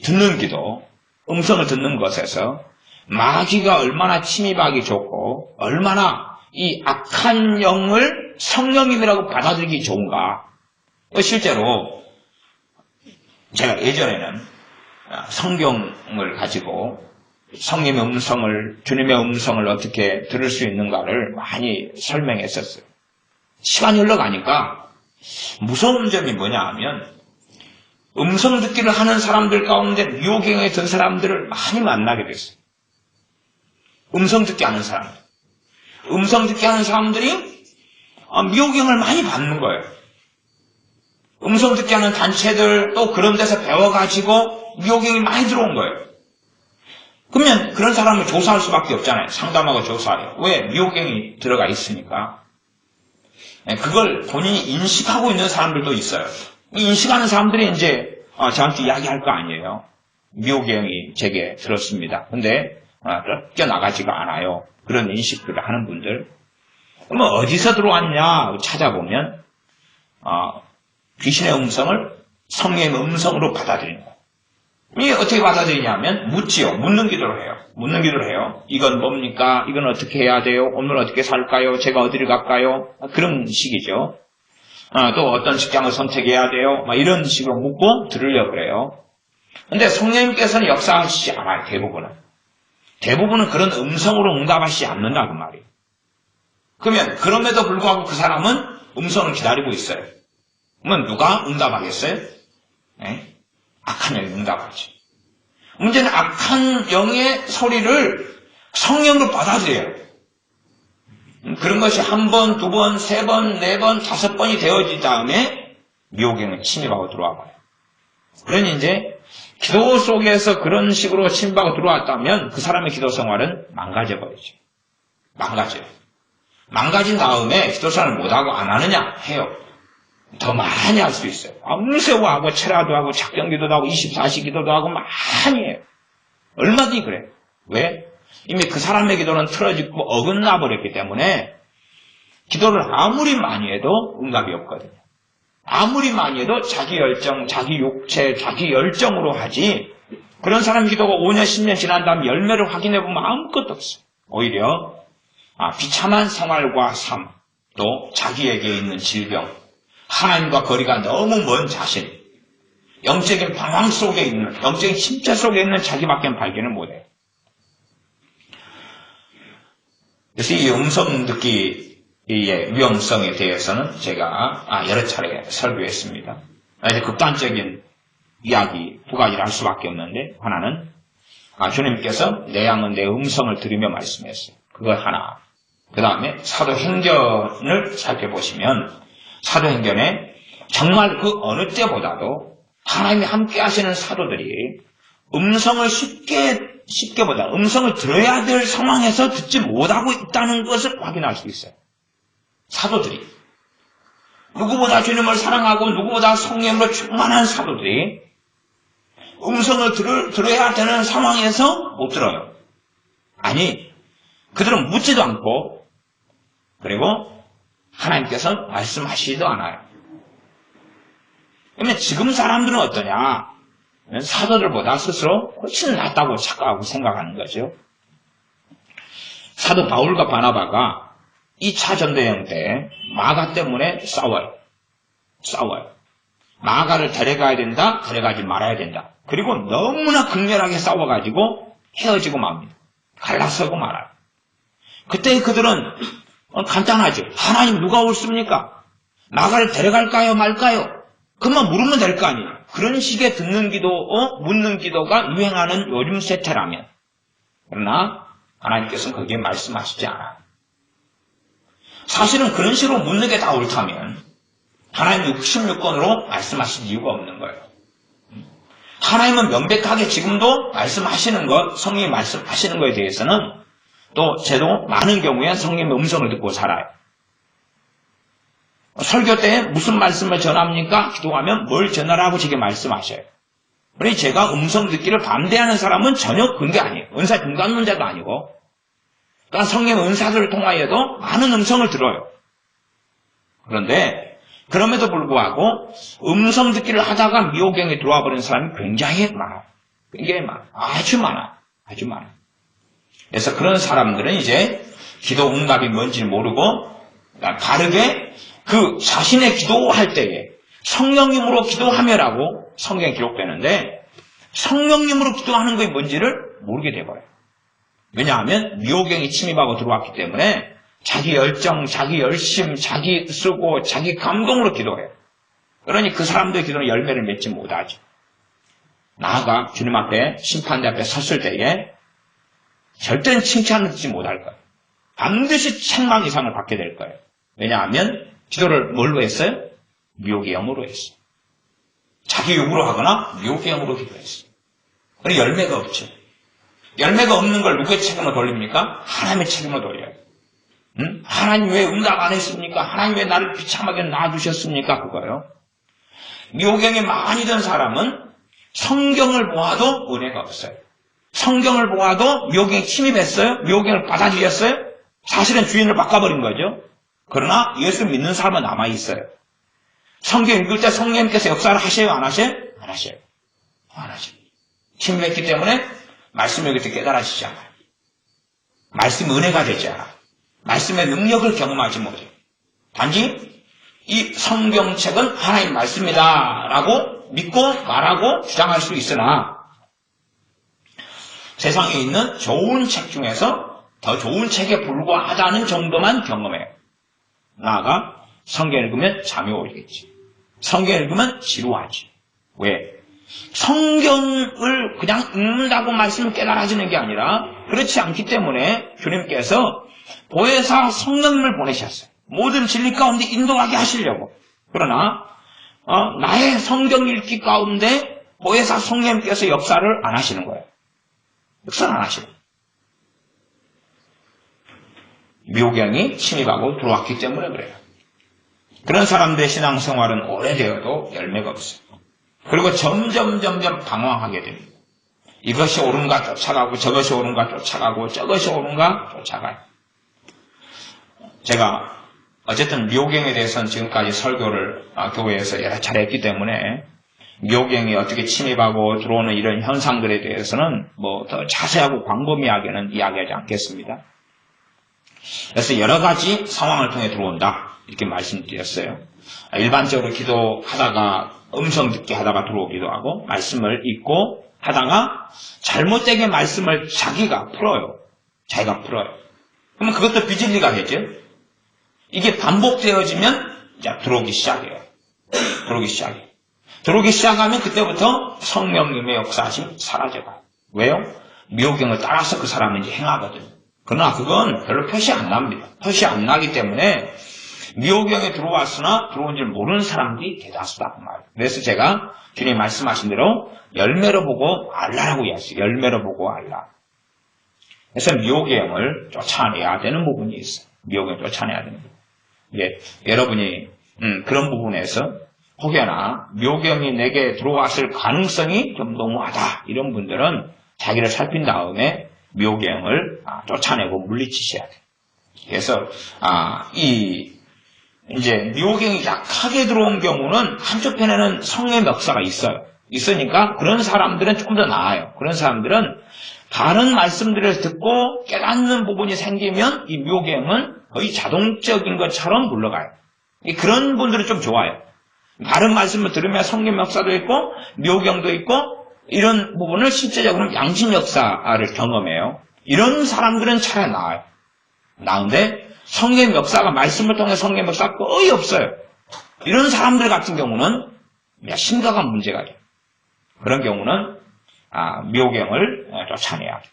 듣는 기도, 음성을 듣는 것에서 마귀가 얼마나 침입하기 좋고 얼마나 이 악한 영을 성령님이라고 받아들이기 좋은가. 실제로 제가 예전에는 성경을 가지고 성령의 음성을, 주님의 음성을 어떻게 들을 수 있는가를 많이 설명했었어요. 시간이 흘러가니까 무서운 점이 뭐냐 하면 음성 듣기를 하는 사람들 가운데 미혹의 영에 든 사람들을 많이 만나게 됐어요. 음성 듣기 하는 사람들. 음성 듣기 하는 사람들이 미혹의 영을 많이 받는 거예요. 음성 듣기 하는 단체들 또 그런 데서 배워가지고 미혹의 영이 많이 들어온 거예요. 그러면 그런 사람을 조사할 수밖에 없잖아요. 상담하고 조사해요. 왜? 미혹의 영이 들어가 있으니까. 그걸 본인이 인식하고 있는 사람들도 있어요. 인식하는 사람들이 이제 저한테 이야기할 거 아니에요. 미혹의 영이 제게 들었습니다. 근데 쫓겨나가지가 않아요. 그런 인식들을 하는 분들. 그러면 어디서 들어왔냐 찾아보면 귀신의 음성을 성령의 음성으로 받아들이는 거예요. 이게 어떻게 받아들이냐면 묻지요. 묻는 기도를 해요. 묻는 기도를 해요. 이건 뭡니까? 이건 어떻게 해야 돼요? 오늘 어떻게 살까요? 제가 어디를 갈까요? 그런 식이죠. 또 어떤 직장을 선택해야 돼요? 이런 식으로 묻고 들으려고 그래요. 근데 성령님께서는 역사하시지 않아요. 대부분은 그런 음성으로 응답하시지 않는다 그 말이에요. 그러면 그럼에도 불구하고 그 사람은 음성을 기다리고 있어요. 그러면 누가 응답하겠어요? 네? 악한 영이 응답하죠. 문제는 악한 영의 소리를 성령으로 받아들여요. 그런 것이 한 번, 두 번, 세 번, 네 번, 5번이 되어진 다음에 미혹의 영은 침입하고 들어와 봐요. 그러니 이제 기도 속에서 그런 식으로 침입하고 들어왔다면 그 사람의 기도 생활은 망가져버리죠. 망가져요. 망가진 다음에 기도 생활을 못하고 안 하느냐? 해요. 더 많이 할 수 있어요. 문세오하고 철야도 하고 작정기도도 하고 24시 기도도 하고 많이 해요. 얼마든지 그래요. 왜? 이미 그 사람의 기도는 틀어지고 어긋나 버렸기 때문에 기도를 아무리 많이 해도 응답이 없거든요. 아무리 많이 해도 자기 열정, 자기 욕체, 자기 열정으로 하지 그런 사람 기도가 5년, 10년 지난 다음 열매를 확인해보면 아무것도 없어요. 오히려 비참한 생활과 삶, 또 자기에게 있는 질병, 하나님과 거리가 너무 먼 자신, 영적인 방황 속에 있는, 영적인 침체 속에 있는 자기밖에 발견을 못해요. 그래서 이 음성 듣기의 위험성에 대해서는 제가 여러 차례 설교했습니다. 이제 극단적인 이야기 두 가지를 할 수밖에 없는데, 하나는 주님께서 내 양은 내 음성을 들으며 말씀했어요. 그거 하나. 그 다음에 사도행전을 살펴보시면 사도행전에 정말 그 어느 때보다도 하나님이 함께 하시는 사도들이 음성을 쉽게보다 음성을 들어야 될 상황에서 듣지 못하고 있다는 것을 확인할 수 있어요. 사도들이. 누구보다 주님을 사랑하고 누구보다 성령으로 충만한 사도들이 음성을 들어야 되는 상황에서 못 들어요. 아니, 그들은 묻지도 않고 그리고 하나님께서 말씀하시지도 않아요. 그러면 지금 사람들은 어떠냐? 사도들보다 스스로 훨씬 낫다고 착각하고 생각하는 거죠. 사도 바울과 바나바가 2차 전도여행 때 마가 때문에 싸워요. 마가를 데려가야 된다, 데려가지 말아야 된다. 그리고 너무나 극렬하게 싸워가지고 헤어지고 맙니다. 갈라서고 말아요. 그때 그들은 간단하죠. 하나님 누가 옳습니까? 나를 데려갈까요 말까요? 그만 물으면 될 거 아니에요. 그런 식의 듣는 기도, 묻는 기도가 유행하는 요즘 세태라면. 그러나 하나님께서는 거기에 말씀하시지 않아요. 사실은 그런 식으로 묻는 게 다 옳다면 하나님 66권으로 말씀하실 이유가 없는 거예요. 하나님은 명백하게 지금도 말씀하시는 것, 성령이 말씀하시는 것에 대해서는 또 저도 많은 경우에 성령의 음성을 듣고 살아요. 설교 때 무슨 말씀을 전합니까? 기도하면 뭘 전하라고 제게 말씀하셔요. 그러니 제가 음성 듣기를 반대하는 사람은 전혀 그런 게 아니에요. 은사 중간론자도 아니고. 그러니까 성령의 은사들을 통하여도 많은 음성을 들어요. 그런데 그럼에도 불구하고 음성 듣기를 하다가 미호경에 들어와 버린 사람이 굉장히 많아요. 굉장히 많아요. 아주 많아요. 아주 많아요. 그래서 그런 사람들은 이제 기도 응답이 뭔지 모르고 바르게 그 자신의 기도할 때에 성령님으로 기도하며라고 성경에 기록되는데 성령님으로 기도하는 것이 뭔지를 모르게 돼버려요. 왜냐하면 미호경이 침입하고 들어왔기 때문에 자기 열정, 자기 열심, 자기 쓰고 자기 감동으로 기도해요. 그러니 그 사람들의 기도는 열매를 맺지 못하죠. 나아가 주님 앞에 심판대 앞에 섰을 때에 절대는 칭찬을 듣지 못할 거예요. 반드시 책망 이상을 받게 될 거예요. 왜냐하면 기도를 뭘로 했어요? 미혹의 영으로 했어요. 자기 욕으로 하거나 미혹의 영으로 기도했어요. 그러니 열매가 없죠. 열매가 없는 걸 누구의 책임으로 돌립니까? 하나님의 책임으로 돌려요. 하나님 왜 응답 안 했습니까? 하나님 왜 나를 비참하게 놔두셨습니까? 그거요. 미혹경에 많이 든 사람은 성경을 보아도 은혜가 없어요. 성경을 보아도 미혹경에 침입했어요? 미혹경을 받아들였어요? 사실은 주인을 바꿔버린 거죠. 그러나 예수 믿는 사람은 남아있어요. 성경 읽을 때 성령님께서 역사를 하셔요? 안 하셔요? 안 하셔요. 안 하셔요. 침입했기 때문에 말씀을 읽을 때 깨달아지지 않아요. 말씀이 은혜가 되지 않아요. 말씀의 능력을 경험하지 못해요. 단지 이 성경책은 하나님 말씀이다 라고 믿고 말하고 주장할 수 있으나 세상에 있는 좋은 책 중에서 더 좋은 책에 불과하다는 정도만 경험해요. 나아가 성경 읽으면 잠이 오겠지. 성경 읽으면 지루하지. 왜? 성경을 그냥 읽는다고 말씀을 깨달아지는 게 아니라 그렇지 않기 때문에 주님께서 보혜사 성령님을 보내셨어요. 모든 진리 가운데 인도하게 하시려고. 그러나 나의 성경 읽기 가운데 보혜사 성령님께서 역사를 안 하시는 거예요. 역사를 안 하시는 거예요. 미혹경이 침입하고 들어왔기 때문에 그래요. 그런 사람들의 신앙생활은 오래되어도 열매가 없어요. 그리고 점점 방황하게 됩니다. 이것이 옳은가 쫓아가고 저것이 옳은가 쫓아가고 저것이 옳은가 쫓아가요. 제가 어쨌든 미혹경에 대해서는 지금까지 설교를 교회에서 여러 차례 했기 때문에 미혹경이 어떻게 침입하고 들어오는 이런 현상들에 대해서는 뭐 더 자세하고 광범위하게는 이야기하지 않겠습니다. 그래서 여러 가지 상황을 통해 들어온다 이렇게 말씀드렸어요. 일반적으로 기도하다가 음성 듣기 하다가 들어오기도 하고 말씀을 읽고 하다가 잘못되게 말씀을 자기가 풀어요. 자기가 풀어요. 그러면 그것도 비진리가 되죠. 이게 반복되어지면 이제 들어오기 시작해요. 들어오기 시작해요. 들어오기 시작하면 그때부터 성령님의 역사하심이 사라져가요. 왜요? 미혹경을 따라서 그 사람은 이제 행하거든요. 그러나 그건 별로 표시 안 납니다. 표시 안 나기 때문에 미혹경에 들어왔으나 들어온 줄 모르는 사람들이 대다수다 그 말이에요. 그래서 제가 주님 말씀하신 대로 열매로 보고 알라라고 이야기했어요. 열매로 보고 알라. 그래서 미혹경을 쫓아내야 되는 부분이 있어요. 미혹경을 쫓아내야 되는 부분. 예, 여러분이 그런 부분에서 혹여나 미혹경이 내게 들어왔을 가능성이 좀 너무하다 이런 분들은 자기를 살핀 다음에 미혹경을 쫓아내고 물리치셔야 돼요. 그래서 이제 미혹경이 약하게 들어온 경우는 한쪽 편에는 성령의 역사가 있어요. 있으니까 그런 사람들은 조금 더 나아요. 그런 사람들은 다른 말씀들을 듣고 깨닫는 부분이 생기면 이 미혹경은 거의 자동적인 것처럼 물러가요. 그런 분들은 좀 좋아요. 다른 말씀을 들으면 성령 역사도 있고 미혹경도 있고 이런 부분을 실제적으로 양심 역사를 경험해요. 이런 사람들은 차라리 나아요. 나은데 성경 역사가 말씀을 통해 성경 역사가 거의 없어요. 이런 사람들 같은 경우는 심각한 문제가 돼요. 그런 경우는 미호경을 쫓아내야 돼요.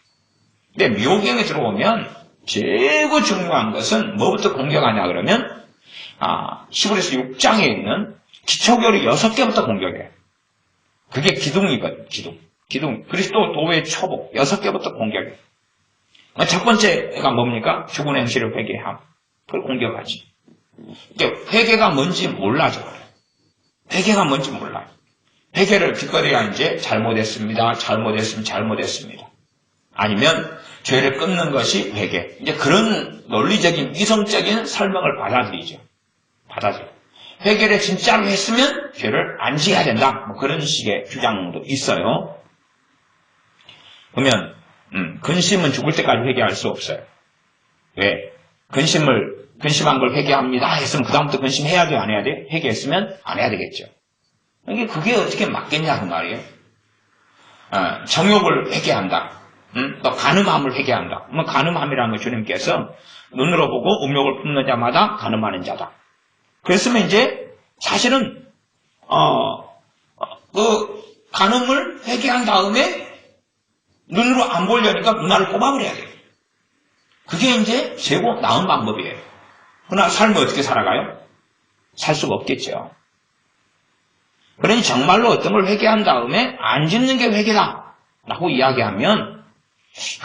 근데 미호경에 들어오면 최고 중요한 것은 뭐부터 공격하냐 그러면 히브리서 6장에 있는 기초교리 6개부터 공격해요. 그게 기둥이거든요. 기둥. 그리스도 도의 초복 6개부터 공격해요. 첫 번째가 뭡니까? 죽은 행실을 회개함. 그걸 공격하지. 회개가 뭔지 몰라져. 회개가 뭔지 몰라요. 회개를 기꺼이야 이제 잘못했습니다. 아니면 죄를 끊는 것이 회개. 이제 그런 논리적인 이성적인 설명을 받아들이죠. 회개를 진짜로 했으면 죄를 안 지어야 된다. 뭐 그런 식의 주장도 있어요. 그러면 근심은 죽을 때까지 회개할 수 없어요. 왜? 근심한 걸 회개합니다 했으면 그 다음부터 근심해야 돼요? 안 해야 돼요? 회개했으면 안 해야 되겠죠. 그게 어떻게 맞겠냐 그 말이에요. 정욕을 회개한다. 또 간음함을 회개한다. 그러면 간음함이라는 건 주님께서 눈으로 보고 음욕을 품는 자마다 간음하는 자다. 그랬으면 이제 사실은 그 간음을 회개한 다음에 눈으로 안 보려니까 눈알을 뽑아버려야 돼요. 그게 이제 최고 나은 방법이에요. 그러나 삶을 어떻게 살아가요? 살 수가 없겠죠. 그러니 정말로 어떤 걸 회개한 다음에 안 짓는 게 회개다 라고 이야기하면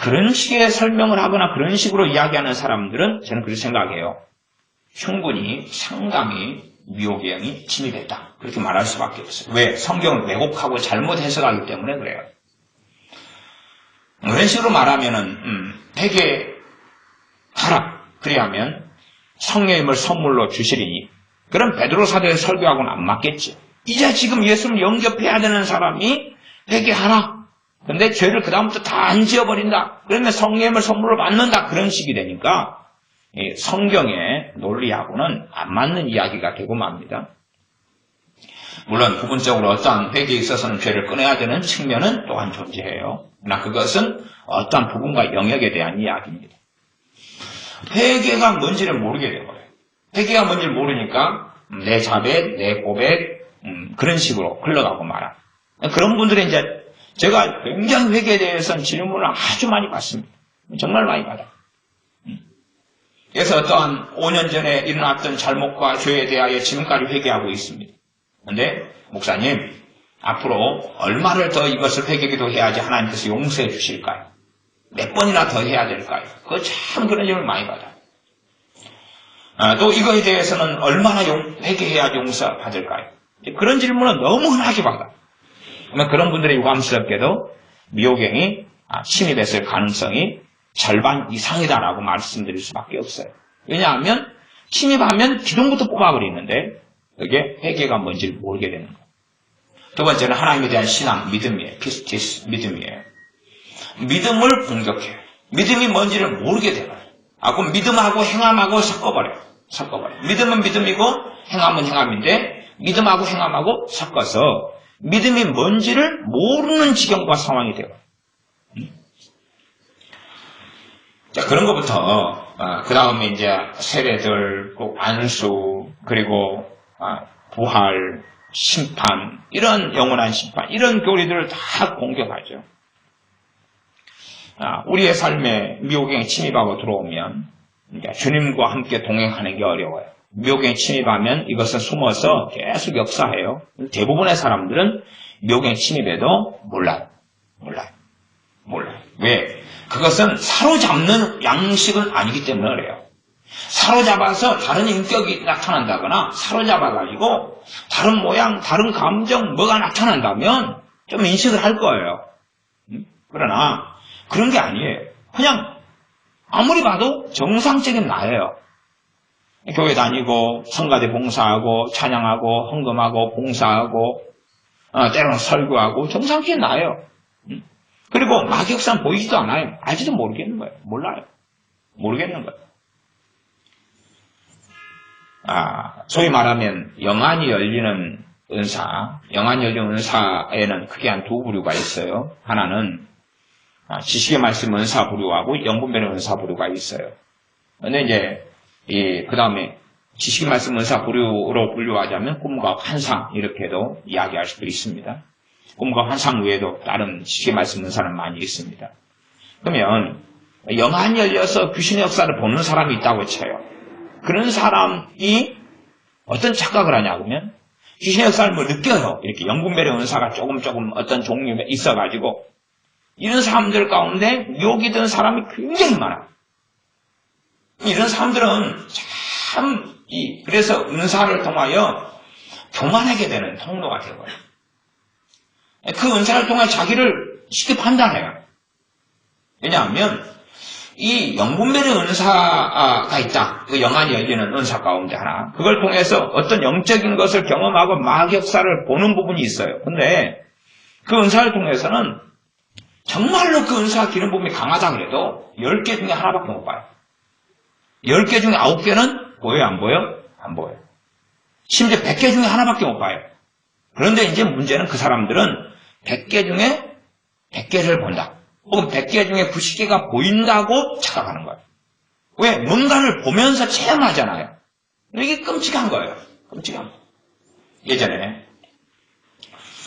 그런 식의 설명을 하거나 그런 식으로 이야기하는 사람들은 저는 그렇게 생각해요. 충분히 상당히 미호경이 침입했다. 그렇게 말할 수밖에 없어요. 왜? 성경을 왜곡하고 잘못 해석하기 때문에 그래요. 그런 식으로 말하면은 회개하라. 그리하면 성령님을 선물로 주시리니 그럼 베드로 사도의 설교하고는 안 맞겠지. 이제 지금 예수를 영접해야 되는 사람이 회개하라. 근데 죄를 그 다음부터 다 안 지어버린다. 그러면 성령님을 선물로 받는다. 그런 식이 되니까 성경의 논리하고는 안 맞는 이야기가 되고 맙니다. 물론 부분적으로 어떠한 회개에 있어서는 죄를 끊어야 되는 측면은 또한 존재해요. 그러나 그것은 어떠한 부분과 영역에 대한 이야기입니다. 회개가 뭔지를 모르게 되어버려요. 회개가 뭔지를 모르니까 내 자백, 내 고백 그런 식으로 흘러가고 말아. 그런 분들이 이제 제가 굉장히 회개에 대해서는 질문을 아주 많이 받습니다. 정말 많이 받아요. 그래서 어떠한 5년 전에 일어났던 잘못과 죄에 대하여 지금까지 회개하고 있습니다. 그런데 목사님 앞으로 얼마를 더 이것을 회개기도 해야지 하나님께서 용서해 주실까요? 몇 번이나 더 해야 될까요? 그거 참 그런 질문을 많이 받아요. 또 이거에 대해서는 얼마나 회개해야 용서받을까요? 그런 질문은 너무 흔하게 받아요. 그러면 그런 분들의 유감스럽게도 미호경이 침입했을 가능성이 절반 이상이다라고 말씀드릴 수밖에 없어요. 왜냐하면 침입하면 기둥부터 뽑아버리는데 그게 회개가 뭔지를 모르게 되는 거예요. 두 번째는 하나님에 대한 신앙, 믿음이에요. 피스티스, 믿음이에요. 믿음을 공격해요. 믿음이 뭔지를 모르게 돼요. 그럼 믿음하고 행함하고 섞어버려요. 믿음은 믿음이고 행함은 행함인데 믿음하고 행함하고 섞어서 믿음이 뭔지를 모르는 지경과 상황이 돼요. 자, 그런 것부터 그 다음에 이제 세례들, 꼭 안수, 그리고 부활, 심판, 이런 영원한 심판, 이런 교리들을 다 공격하죠. 우리의 삶에 미호경이 침입하고 들어오면 주님과 함께 동행하는 게 어려워요. 미호경이 침입하면 이것은 숨어서 계속 역사해요. 대부분의 사람들은 미호경이 침입해도 몰라요. 왜? 그것은 사로잡는 양식은 아니기 때문에 그래요. 사로잡아서 다른 인격이 나타난다거나 사로잡아가지고 다른 모양, 다른 감정, 뭐가 나타난다면 좀 인식을 할 거예요. 그러나 그런 게 아니에요. 그냥 아무리 봐도 정상적인 나예요. 교회 다니고 성가대 봉사하고 찬양하고 헌금하고 봉사하고 때로는 설교하고 정상적인 나예요. 그리고 막역상 보이지도 않아요. 알지도 모르겠는 거예요. 몰라요. 모르겠는 거예요. 소위 말하면 영안이 열리는 은사, 영안 열린 은사에는 크게 한 두 부류가 있어요. 하나는 지식의 말씀 은사 부류하고 영분별의 은사 부류가 있어요. 근데 이제 그 다음에 지식의 말씀 은사 부류로 분류하자면 꿈과 환상 이렇게도 이야기할 수도 있습니다. 꿈과 환상 외에도 다른 지식의 말씀 은사는 많이 있습니다. 그러면 영안이 열려서 귀신의 역사를 보는 사람이 있다고 쳐요. 그런 사람이 어떤 착각을 하냐 그러면 귀신의 역사를 뭐 느껴요. 이렇게 영분별의 은사가 조금 어떤 종류가 있어가지고 이런 사람들 가운데 미혹이 든 사람이 굉장히 많아요. 이런 사람들은 참 그래서 은사를 통하여 교만하게 되는 통로가 되어요. 그 은사를 통해 자기를 쉽게 판단해요. 왜냐하면 이 영분별의 은사가 있다. 그 영안이 열리는 은사 가운데 하나. 그걸 통해서 어떤 영적인 것을 경험하고 마귀 역사를 보는 부분이 있어요. 근데 그 은사를 통해서는 정말로 그 은사 기름 부음이 강하다 그래도 10개 중에 하나밖에 못 봐요. 10개 중에 9개는 보여요? 안 보여요? 안 보여요. 심지어 100개 중에 하나밖에 못 봐요. 그런데 이제 문제는 그 사람들은 100개 중에 100개를 본다. 혹은 100개 중에 90개가 보인다고 착각하는 거예요. 왜? 뭔가를 보면서 체험하잖아요. 이게 끔찍한 거예요. 끔찍한 거. 예전에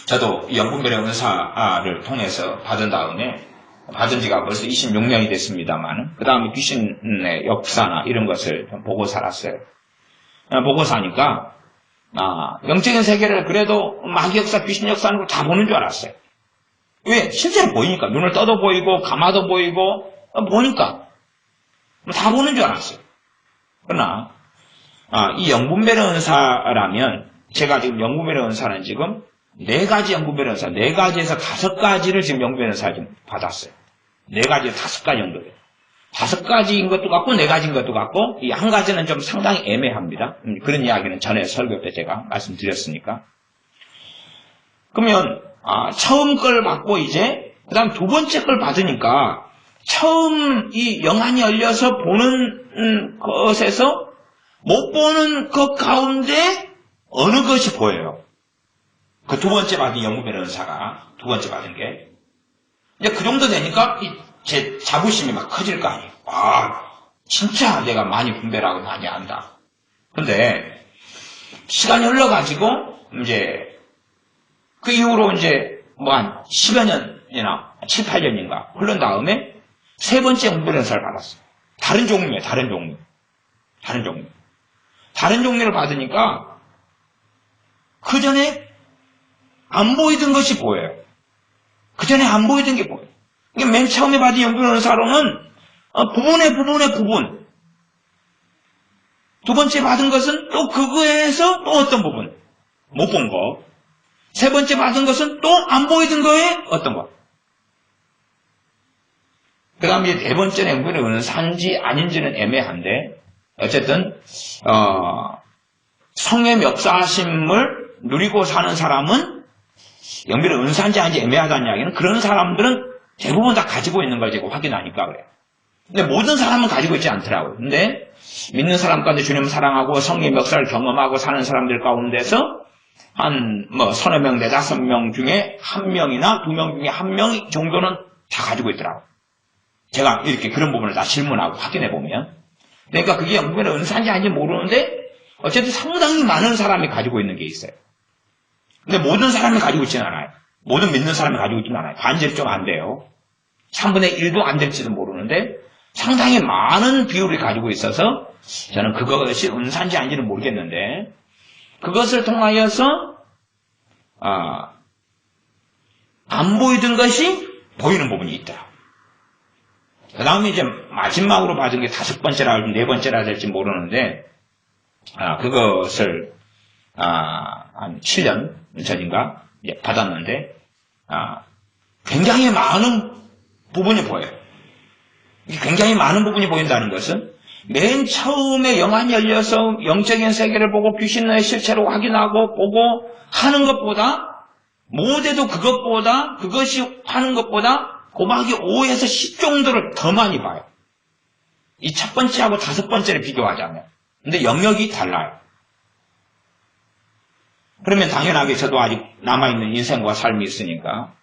저도 영분별의 은사를 통해서 받은 다음에 받은 지가 벌써 26년이 됐습니다만 그 다음에 귀신의 역사나 이런 것을 좀 보고 살았어요. 보고 사니까 영적인 세계를 그래도 마귀 역사, 귀신 역사는 다 보는 줄 알았어요. 왜? 실제로 보이니까. 눈을 떠도 보이고 감아도 보이고 보니까 다 보는 줄 알았어요. 그러나 이 영분별의 은사라면 제가 지금 영분별의 은사는 지금 4가지 영분별의 은사, 4가지에서 5가지를 지금 영분별의 은사 지금 받았어요. 4가지에 5가지 정도 돼요. 5가지인 것도 같고 4가지인 것도 같고 이 한 가지는 좀 상당히 애매합니다. 그런 이야기는 전에 설교 때 제가 말씀드렸으니까. 그러면 처음 걸 받고 이제 그 다음 두 번째 걸 받으니까 처음 이 영안이 열려서 보는 것에서 못 보는 것 가운데 어느 것이 보여요. 그 두 번째 받은 영분별의 은사가 두 번째 받은 게 이제 그 정도 되니까 제 자부심이 막 커질 거 아니에요. 진짜 내가 많이 분별하고 많이 안다. 근데 시간이 흘러가지고 이제 그 이후로 이제 뭐 한 10여 년이나 7, 8년인가 흐른 다음에 세 번째 영분별의 은사를 받았어요. 다른 종류예요. 다른 종류를 받으니까 그 전에 안 보이던 것이 보여요. 그 전에 안 보이던 게 보여요. 맨 처음에 받은 영분별의 은사로는 부분의 부분. 두 번째 받은 것은 또 그거에서 또 어떤 부분. 못 본 거. 세 번째 받은 것은 또 안 보이던 거에 어떤 거. 그 다음에 네 번째 영분별의 은사인지 아닌지는 애매한데 어쨌든 성의 역사심을 누리고 사는 사람은 영분별의 은사인지 아닌지 애매하다는 이야기는 그런 사람들은 대부분 다 가지고 있는 걸 제가 확인하니까 그래요. 근데 모든 사람은 가지고 있지 않더라고요. 근데 믿는 사람 가운데 주님을 사랑하고 성의 역사를 경험하고 사는 사람들 가운데서 한 서너 명, 4, 5명 중에 한 명이나 2명 중에 한 명 정도는 다 가지고 있더라고요. 제가 이렇게 그런 부분을 다 질문하고 확인해 보면. 그러니까 그게 영분별의 은사인지 아닌지 모르는데 어쨌든 상당히 많은 사람이 가지고 있는 게 있어요. 근데 모든 사람이 가지고 있지는 않아요. 모든 믿는 사람이 가지고 있지는 않아요. 반절이 좀 안 돼요. 3분의 1도 안 될지도 모르는데 상당히 많은 비율을 가지고 있어서 저는 그것이 은사인지 아닌지는 모르겠는데 그것을 통하여서 안 보이던 것이 보이는 부분이 있더라. 그 다음에 이제 마지막으로 받은 게 5번째라 할지 4번째라 될지 모르는데 그것을 한 7년 전인가 받았는데 굉장히 많은 부분이 보여요. 굉장히 많은 부분이 보인다는 것은 맨 처음에 영안이 열려서 영적인 세계를 보고 귀신의 실체로 확인하고 보고 하는 것보다 못해도 그것이 하는 것보다 곱하기 5에서 10 정도를 더 많이 봐요. 이 첫 번째하고 5번째를 비교하자면. 근데 영역이 달라요. 그러면 당연하게 저도 아직 남아있는 인생과 삶이 있으니까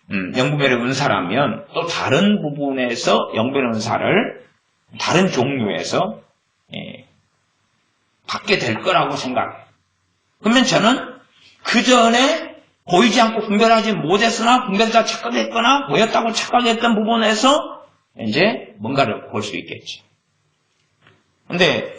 영분별의 은사라면 또 다른 부분에서 영분별의 은사를 다른 종류에서 받게 될 거라고 생각해요. 그러면 저는 그 전에 보이지 않고 분별하지 못했으나 분별자 착각했거나 보였다고 착각했던 부분에서 이제 뭔가를 볼 수 있겠지. 근데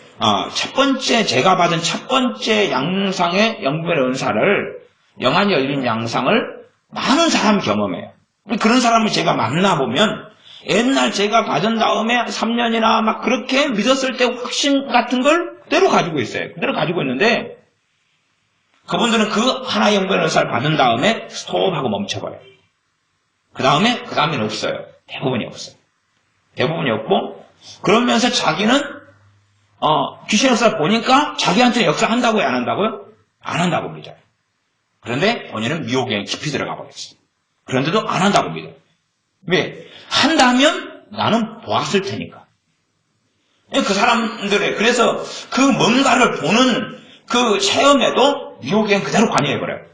첫 번째 제가 받은 첫 번째 양상의 영분별의 은사를 영안이 열린 양상을 많은 사람이 경험해요. 그런 사람을 제가 만나보면 옛날 제가 받은 다음에 3년이나 막 그렇게 믿었을 때 확신 같은 걸 그대로 가지고 있어요. 그대로 가지고 있는데 그분들은 그 하나의 영분별의 은사를 받은 다음에 스톱하고 멈춰버려요. 그 다음에는 없어요. 대부분이 없어요. 대부분이 없고 그러면서 자기는 귀신 역사를 보니까 자기한테 역사한다고요? 안 한다고요? 안 한다고 믿어요. 그런데 본인은 미혹에 깊이 들어가 버렸어요. 그런데도 안 한다고 믿어요. 왜? 한다면 나는 보았을 테니까. 그 사람들의 그래서 그 뭔가를 보는 그 체험에도 미혹에 그대로 관여해버려요.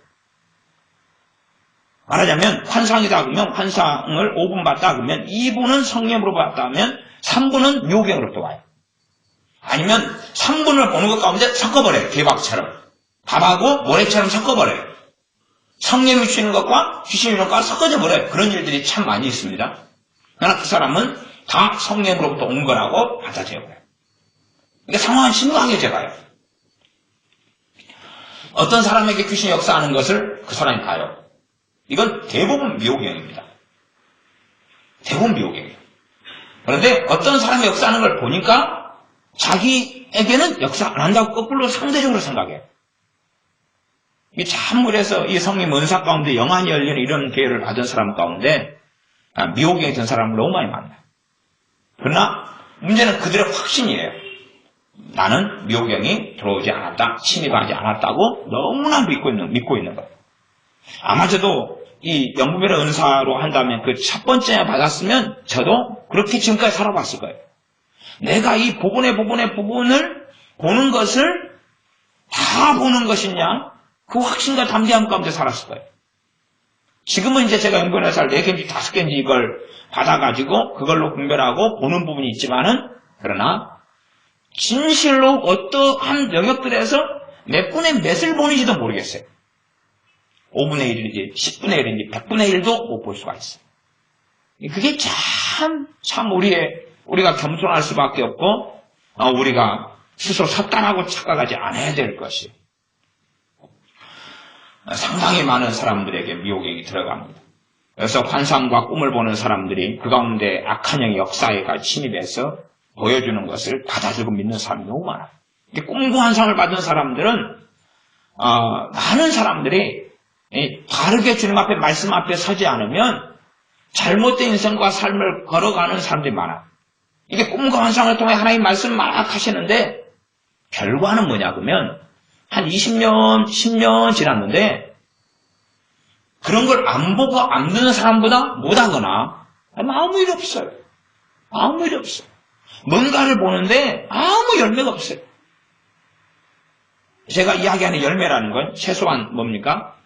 말하자면 환상이다 그러면 환상을 5분 봤다 그러면 2분은 성령으로 봤다 하면 3분은 미혹행으로 또 와요. 아니면 3분을 보는 것 가운데 섞어버려요. 개박처럼. 밥하고 모래처럼 섞어버려요. 성령이 주시는 것과 귀신이 주는 것과 섞어져 버려요. 그런 일들이 참 많이 있습니다. 그러나 그 사람은 다 성령으로부터 온 거라고 받아들여버려요. 그러니까 상황은 심각하게 가요. 어떤 사람에게 귀신이 역사하는 것을 그 사람이 봐요. 이건 대부분 미혹행입니다. 대부분 미혹행이에요. 그런데 어떤 사람이 역사하는 걸 보니까 자기에게는 역사 안 한다고 거꾸로 상대적으로 생각해요. 이게 참 그래서 이 성령 은사 가운데 영안이 열리는 이런 기회를 받은 사람 가운데 미혹행이 든 사람을 너무 많이 만나요. 그러나 문제는 그들의 확신이에요. 나는 미혹행이 들어오지 않았다, 침입하지 않았다고 너무나 믿고 있는 거예요. 아마 저도 이 영분별의 은사로 한다면 그 첫 번째 받았으면 저도 그렇게 지금까지 살아봤을 거예요. 내가 이 부분의 부분을 보는 것을 다 보는 것이냐? 그 확신과 담대함 가운데 살았을 거예요. 지금은 이제 제가 영분별의 은사를 4개인지 5개인지 이걸 받아가지고 그걸로 분별하고 보는 부분이 있지만은 그러나 진실로 어떠한 영역들에서 몇 분의 몇을 보는지도 모르겠어요. 5분의 1인지 10분의 1인지 100분의 1도 못 볼 수가 있어요. 그게 참 우리가 겸손할 수밖에 없고 우리가 스스로 삭단하고 착각하지 않아야 될 것이 상당히 많은 사람들에게 미혹행이 들어갑니다. 그래서 환상과 꿈을 보는 사람들이 그 가운데 악한 영의 역사에 침입해서 보여주는 것을 받아들고 믿는 사람이 너무 많아요. 꿈과 환상을 받은 사람들은 많은 사람들이 바르게 주님 앞에 말씀 앞에 서지 않으면 잘못된 인생과 삶을 걸어가는 사람들이 많아요. 이게 꿈과 환상을 통해 하나님 말씀 막 하시는데 결과는 뭐냐 그러면 한 20년, 10년 지났는데 그런 걸 안 보고 안 듣는 사람보다 못하거나 아무 일 없어요. 아무 일 없어요. 뭔가를 보는데 아무 열매가 없어요. 제가 이야기하는 열매라는 건 최소한 뭡니까?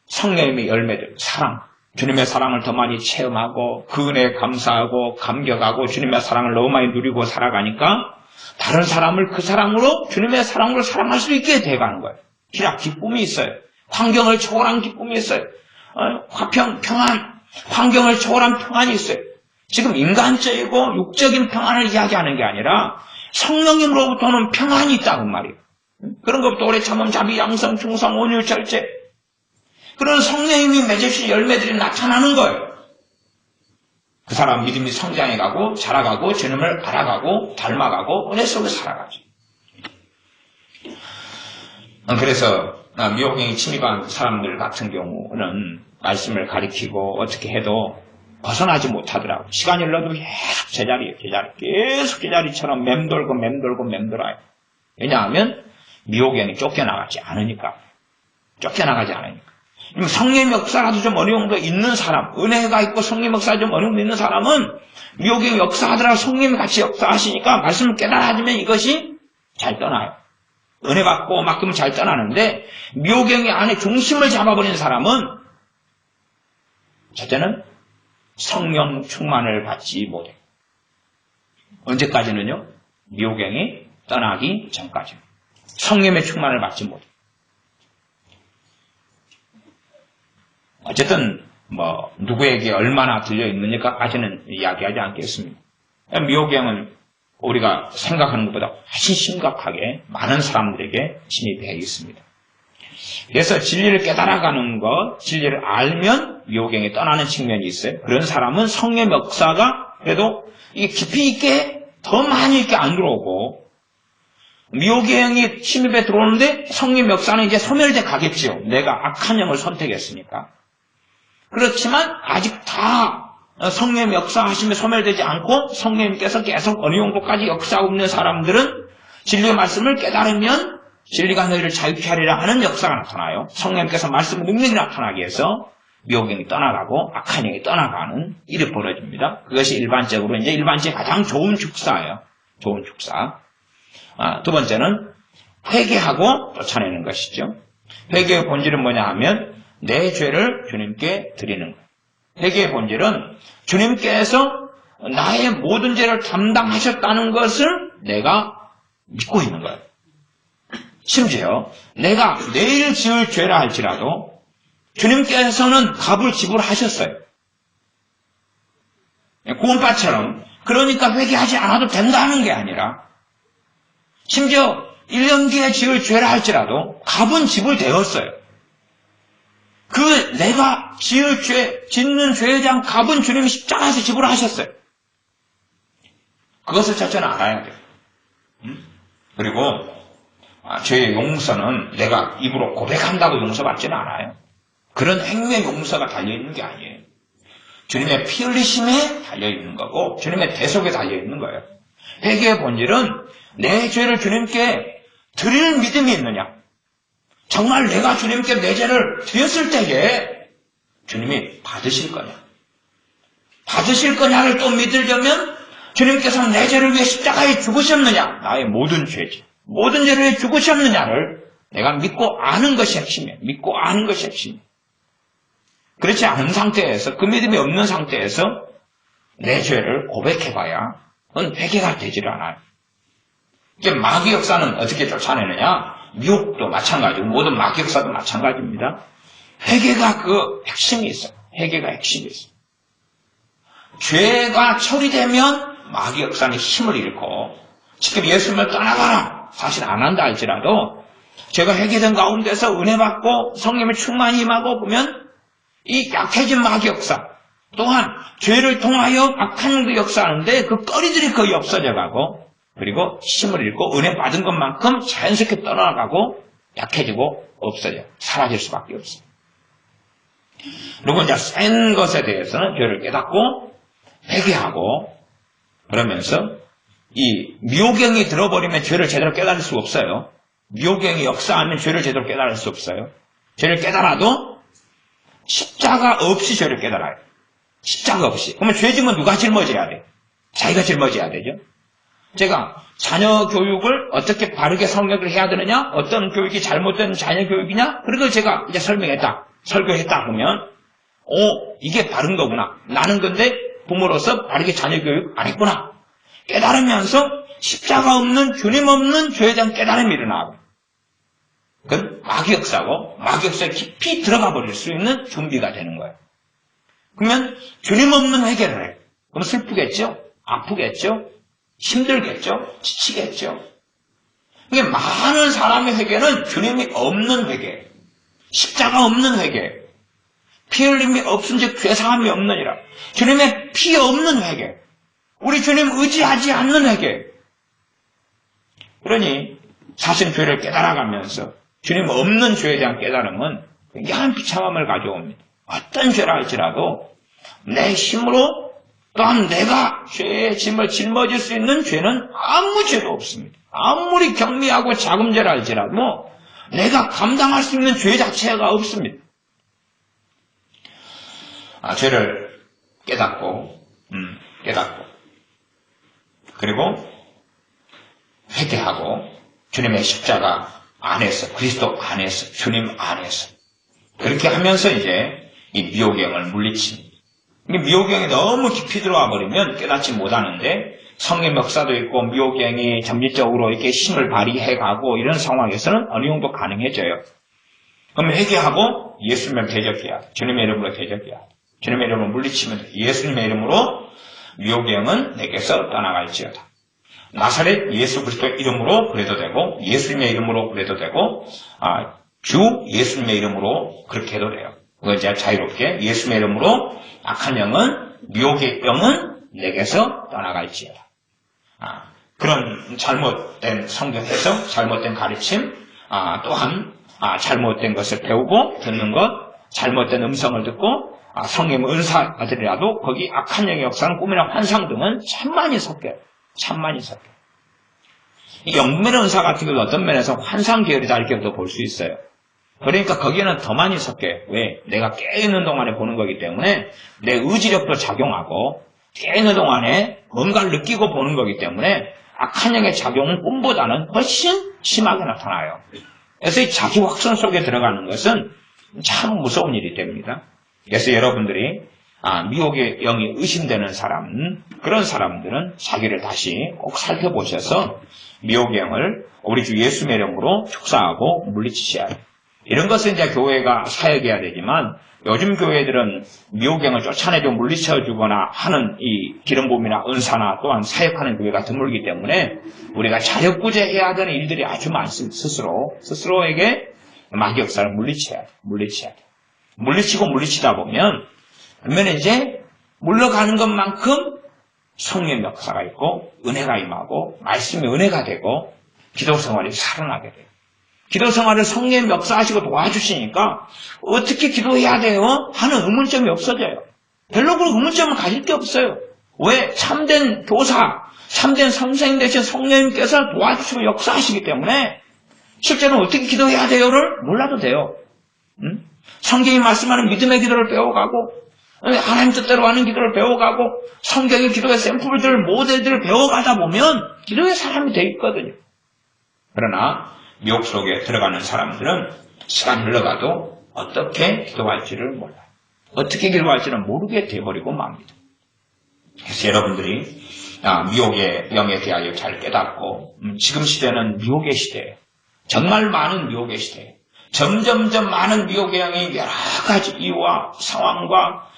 성령님의 열매들, 사랑. 주님의 사랑을 더 많이 체험하고 그 은혜에 감사하고 감격하고 주님의 사랑을 너무 많이 누리고 살아가니까 다른 사람을 그 사랑으로 주님의 사랑으로 사랑할 수 있게 돼가는 거예요. 기락 기쁨이 있어요. 환경을 초월한 기쁨이 있어요. 평안, 환경을 초월한 평안이 있어요. 지금 인간적이고 육적인 평안을 이야기하는 게 아니라 성령님으로부터는 평안이 있다는 말이에요. 그런 것부터 오래 참음, 자비, 양성, 충성, 온유, 절제. 그런 성령님이 맺으신 열매들이 나타나는 거예요. 그 사람 믿음이 성장해가고 자라가고 주님을 알아가고 닮아가고 은혜 속에 살아가죠. 그래서 미혹행이 침입한 사람들 같은 경우는 말씀을 가리키고 어떻게 해도 벗어나지 못하더라고요. 시간이 흘러도 계속 제자리. 계속 제자리처럼 맴돌아요. 왜냐하면 미혹행이 쫓겨나가지 않으니까. 성령 역사라도 좀 어려운 거 있는 사람, 은혜가 있고 성령 역사 좀 어려운 거 있는 사람은 미혹행 역사하더라도 성령이 같이 역사하시니까 말씀을 깨달아지면 이것이 잘 떠나요. 은혜 받고 맡기면 잘 떠나는데 미호경이 안에 중심을 잡아버린 사람은 첫째는 성령 충만을 받지 못해. 언제까지는요? 미호경이 떠나기 전까지. 성령의 충만을 받지 못해. 어쨌든 누구에게 얼마나 들려있느냐까지는 이야기하지 않겠습니다. 미호경은 우리가 생각하는 것보다 훨씬 심각하게 많은 사람들에게 침입해 있습니다. 그래서 진리를 깨달아가는 것, 진리를 알면 미호경이 떠나는 측면이 있어요. 그런 사람은 성령의 역사가 그래도 깊이 있게 더 많이 있게 안 들어오고 미호경이 침입에 들어오는데 성령의 역사는 이제 소멸돼 가겠지요. 내가 악한 영을 선택했으니까. 그렇지만 아직 다 성령의 역사하심에 소멸되지 않고 성령님께서 계속 어느 정도까지 역사하고 있는 사람들은 진리의 말씀을 깨달으면 진리가 너희를 자유케 하리라 하는 역사가 나타나요. 성령님께서 말씀 능력이 나타나게 해서 미호경이 떠나가고 악한 영이 떠나가는 일이 벌어집니다. 그것이 일반적으로 이제 일반적인 가장 좋은 축사예요. 좋은 축사. 두 번째는 회개하고 쫓아내는 것이죠. 회개의 본질은 뭐냐 하면 내 죄를 주님께 드리는 거예요. 회개의 본질은 주님께서 나의 모든 죄를 담당하셨다는 것을 내가 믿고 있는 거예요. 심지어 내가 내일 지을 죄라 할지라도 주님께서는 값을 지불하셨어요. 구원파처럼. 그러니까 회개하지 않아도 된다는 게 아니라 심지어 1년 뒤에 지을 죄라 할지라도 값은 지불되었어요. 내가 짓는 죄에 대한 값은 주님이 십자가에서 지불하셨어요. 그것을 첫째는 알아야 돼요. 그리고 죄의 용서는 내가 입으로 고백한다고 용서받지는 않아요. 그런 행위의 용서가 달려있는 게 아니에요. 주님의 피 흘리심에 달려있는 거고 주님의 대속에 달려있는 거예요. 회개의 본질은 내 죄를 주님께 드릴 믿음이 있느냐. 정말 내가 주님께 내 죄를 드렸을 때에 주님이 받으실 거냐. 받으실 거냐를 또 믿으려면 주님께서 내 죄를 위해 십자가에 죽으셨느냐. 나의 모든 죄지. 모든 죄를 위해 죽으셨느냐를 내가 믿고 아는 것이 핵심이에요. 믿고 아는 것이 핵심이에요. 그렇지 않은 상태에서 그 믿음이 없는 상태에서 내 죄를 고백해봐야 그건 회개가 되질 않아요. 이게 마귀 역사는 어떻게 쫓아내느냐? 미혹도 마찬가지고 모든 마귀 역사도 마찬가지입니다. 회개가 그 핵심이 있어요. 회개가 핵심이 있어요. 죄가 처리되면 마귀 역사는 힘을 잃고 지금 예수님을 떠나가라 사실 안 한다 할지라도 제가 회개된 가운데서 은혜 받고 성령의 충만히 임하고 보면 이 약해진 마귀 역사 또한 죄를 통하여 악한 그 역사하는데 그 거리들이 거의 없어져 가고 그리고 힘을 잃고 은혜 받은 것만큼 자연스럽게 떠나가고 약해지고 없어져 사라질 수밖에 없어요. 그리고 이제 센 것에 대해서는 죄를 깨닫고 회개하고 그러면서 이 미호경이 들어버리면 죄를 제대로 깨달을 수 없어요. 미호경이 역사하면 죄를 제대로 깨달을 수 없어요. 죄를 깨달아도 십자가 없이 죄를 깨달아요. 십자가 없이. 그러면 죄 지면 누가 짊어져야 돼? 자기가 짊어져야 되죠. 제가 자녀 교육을 어떻게 바르게 성역을 해야 되느냐? 어떤 교육이 잘못된 자녀 교육이냐? 그걸 제가 이제 설교했다 보면 이게 바른 거구나. 나는 근데 부모로서 바르게 자녀 교육 안 했구나. 깨달으면서 십자가 없는 주님 없는 죄에 대한 깨달음이 일어나고 그건 마귀 역사고 마귀 역사에 깊이 들어가 버릴 수 있는 준비가 되는 거예요. 그러면 주님 없는 회개를 해요. 그럼 슬프겠죠? 아프겠죠? 힘들겠죠? 지치겠죠? 이게 많은 사람의 회개는 주님이 없는 회개, 십자가 없는 회개, 피 흘림이 없은즉 죄사함이 없느니라. 주님의 피 없는 회개, 우리 주님 의지하지 않는 회개. 그러니 자신 죄를 깨달아가면서 주님 없는 죄에 대한 깨달음은 굉장한 비참함을 가져옵니다. 어떤 죄라 할지라도 내 힘으로 또한 내가 죄의 짐을 짊어질 수 있는 죄는 아무 죄도 없습니다. 아무리 경미하고 작은 죄라 할지라도 내가 감당할 수 있는 죄 자체가 없습니다. 죄를 깨닫고 그리고 회개하고 주님의 십자가 안에서, 그리스도 안에서, 주님 안에서. 그렇게 하면서 이제 이 미혹영을 물리칩니다. 미혹영이 너무 깊이 들어와 버리면 깨닫지 못하는데 성의 역사도 있고 미혹영이 점진적으로 이렇게 힘을 발휘해가고 이런 상황에서는 어느 정도 가능해져요. 그럼 회개하고 예수님을 대적해야 돼. 주님의 이름으로 대적해야 돼. 주님의 이름으로 물리치면 돼. 예수님의 이름으로 미혹영은 내게서 떠나갈지어다. 나사렛 예수 그리스도 이름으로 그래도 되고 예수님의 이름으로 그래도 되고 주 예수님의 이름으로 그렇게 해도 돼요. 그거 이제 자유롭게 예수님의 이름으로 악한 영은 미혹의 영은 내게서 떠나갈지어다. 그런 잘못된 성경 해석, 잘못된 가르침, 또한 잘못된 것을 배우고 듣는 것, 잘못된 음성을 듣고 성령 은사들이라도 거기 악한 영의 역사는 꿈이나 환상 등은 천만이 섞여요. 천만이 섞여요. 이 영문의 은사 같은 경우 어떤 면에서 환상 계열이다 이렇게도 볼 수 있어요. 그러니까 거기에는 더 많이 섞여요. 왜? 내가 깨있는 동안에 보는 거기 때문에 내 의지력도 작용하고 깨있는 동안에 뭔가를 느끼고 보는 거기 때문에 악한 영의 작용은 꿈보다는 훨씬 심하게 나타나요. 그래서 이 자기 확선 속에 들어가는 것은 참 무서운 일이 됩니다. 그래서 여러분들이 미혹의 영이 의심되는 그런 사람들은 자기를 다시 꼭 살펴보셔서 미혹의 영을 우리 주 예수의 이름으로 축사하고 물리치셔야 해요. 이런 것은 이제 교회가 사역해야 되지만 요즘 교회들은 미혹영을 쫓아내고 물리쳐주거나 하는 이 기름부음이나 은사나 또한 사역하는 교회가 드물기 때문에 우리가 자력구제해야 되는 일들이 아주 많습니다. 스스로에게 마귀 역사를 물리쳐야 돼. 물리치고 물리치다 보면 이제 물러가는 것만큼 성령 역사가 있고 은혜가 임하고 말씀의 은혜가 되고 기도 생활이 살아나게 돼요. 기도 생활을 성령 역사하시고 도와주시니까 어떻게 기도해야 돼요? 하는 의문점이 없어져요. 별로 그런 의문점을 가질 게 없어요. 왜? 참된 교사, 참된 선생님 되신 성령님께서 도와주시고 역사하시기 때문에 실제로 어떻게 기도해야 돼요를 몰라도 돼요. 성경이 말씀하는 믿음의 기도를 배워가고 하나님 뜻대로 하는 기도를 배워가고 성경의 기도의 샘플들, 모델들을 배워가다 보면 기도의 사람이 돼 있거든요. 그러나 미혹 속에 들어가는 사람들은 시간 흘러가도 어떻게 기도할지를 몰라요. 어떻게 기도할지는 모르게 돼버리고 맙니다. 그래서 여러분들이 미혹의 영에 대하여 잘 깨닫고 지금 시대는 미혹의 시대예요. 정말 많은 미혹의 시대예요. 점점점 많은 미혹의 영이 여러 가지 이유와 상황과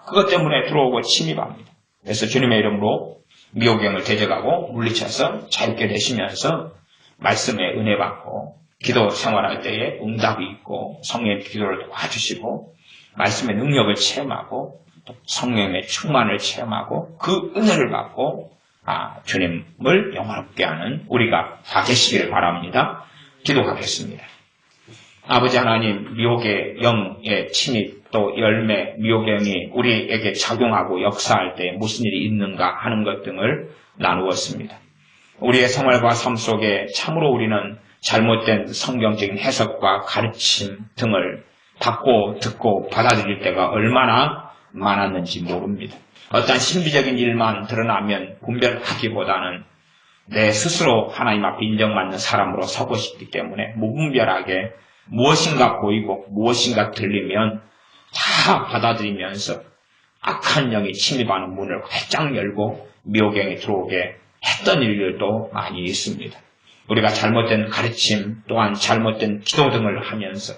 그것 때문에 들어오고 침입합니다. 그래서 주님의 이름으로 미혹의 영을 대적하고 물리쳐서 자유케 되시면서 말씀에 은혜 받고 기도 생활할 때에 응답이 있고 성령의 기도를 도와주시고 말씀의 능력을 체험하고 또 성령의 충만을 체험하고 그 은혜를 받고 주님을 영화롭게 하는 우리가 다 되시기를 바랍니다. 기도하겠습니다. 아버지 하나님, 미혹의 영의 침입 또 열매, 미혹의 영이 우리에게 작용하고 역사할 때 무슨 일이 있는가 하는 것 등을 나누었습니다. 우리의 생활과 삶 속에 참으로 우리는 잘못된 성경적인 해석과 가르침 등을 받고 듣고 받아들일 때가 얼마나 많았는지 모릅니다. 어떤 신비적인 일만 드러나면 분별하기보다는 내 스스로 하나님 앞에 인정받는 사람으로 서고 싶기 때문에 무분별하게 무엇인가 보이고 무엇인가 들리면 다 받아들이면서 악한 영이 침입하는 문을 활짝 열고 미혹영이 들어오게 했던 일들도 많이 있습니다. 우리가 잘못된 가르침 또한 잘못된 기도 등을 하면서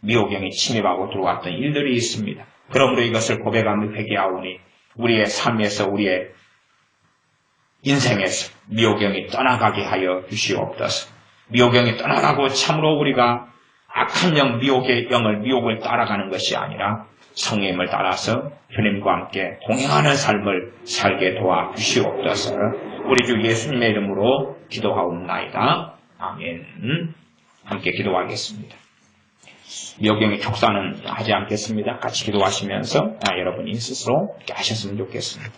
미혹영이 침입하고 들어왔던 일들이 있습니다. 그러므로 이것을 고백하며 회개하오니 우리의 삶에서 우리의 인생에서 미혹영이 떠나가게 하여 주시옵소서. 미혹영이 떠나가고 참으로 우리가 악한 영, 미혹을 따라가는 것이 아니라 성령님을 따라서 주님과 함께 동행하는 삶을 살게 도와주시옵소서. 우리 주 예수님의 이름으로 기도하옵나이다. 아멘. 함께 기도하겠습니다. 미혹영의 촉사는 하지 않겠습니다. 같이 기도하시면서 여러분이 스스로 이렇게 하셨으면 좋겠습니다.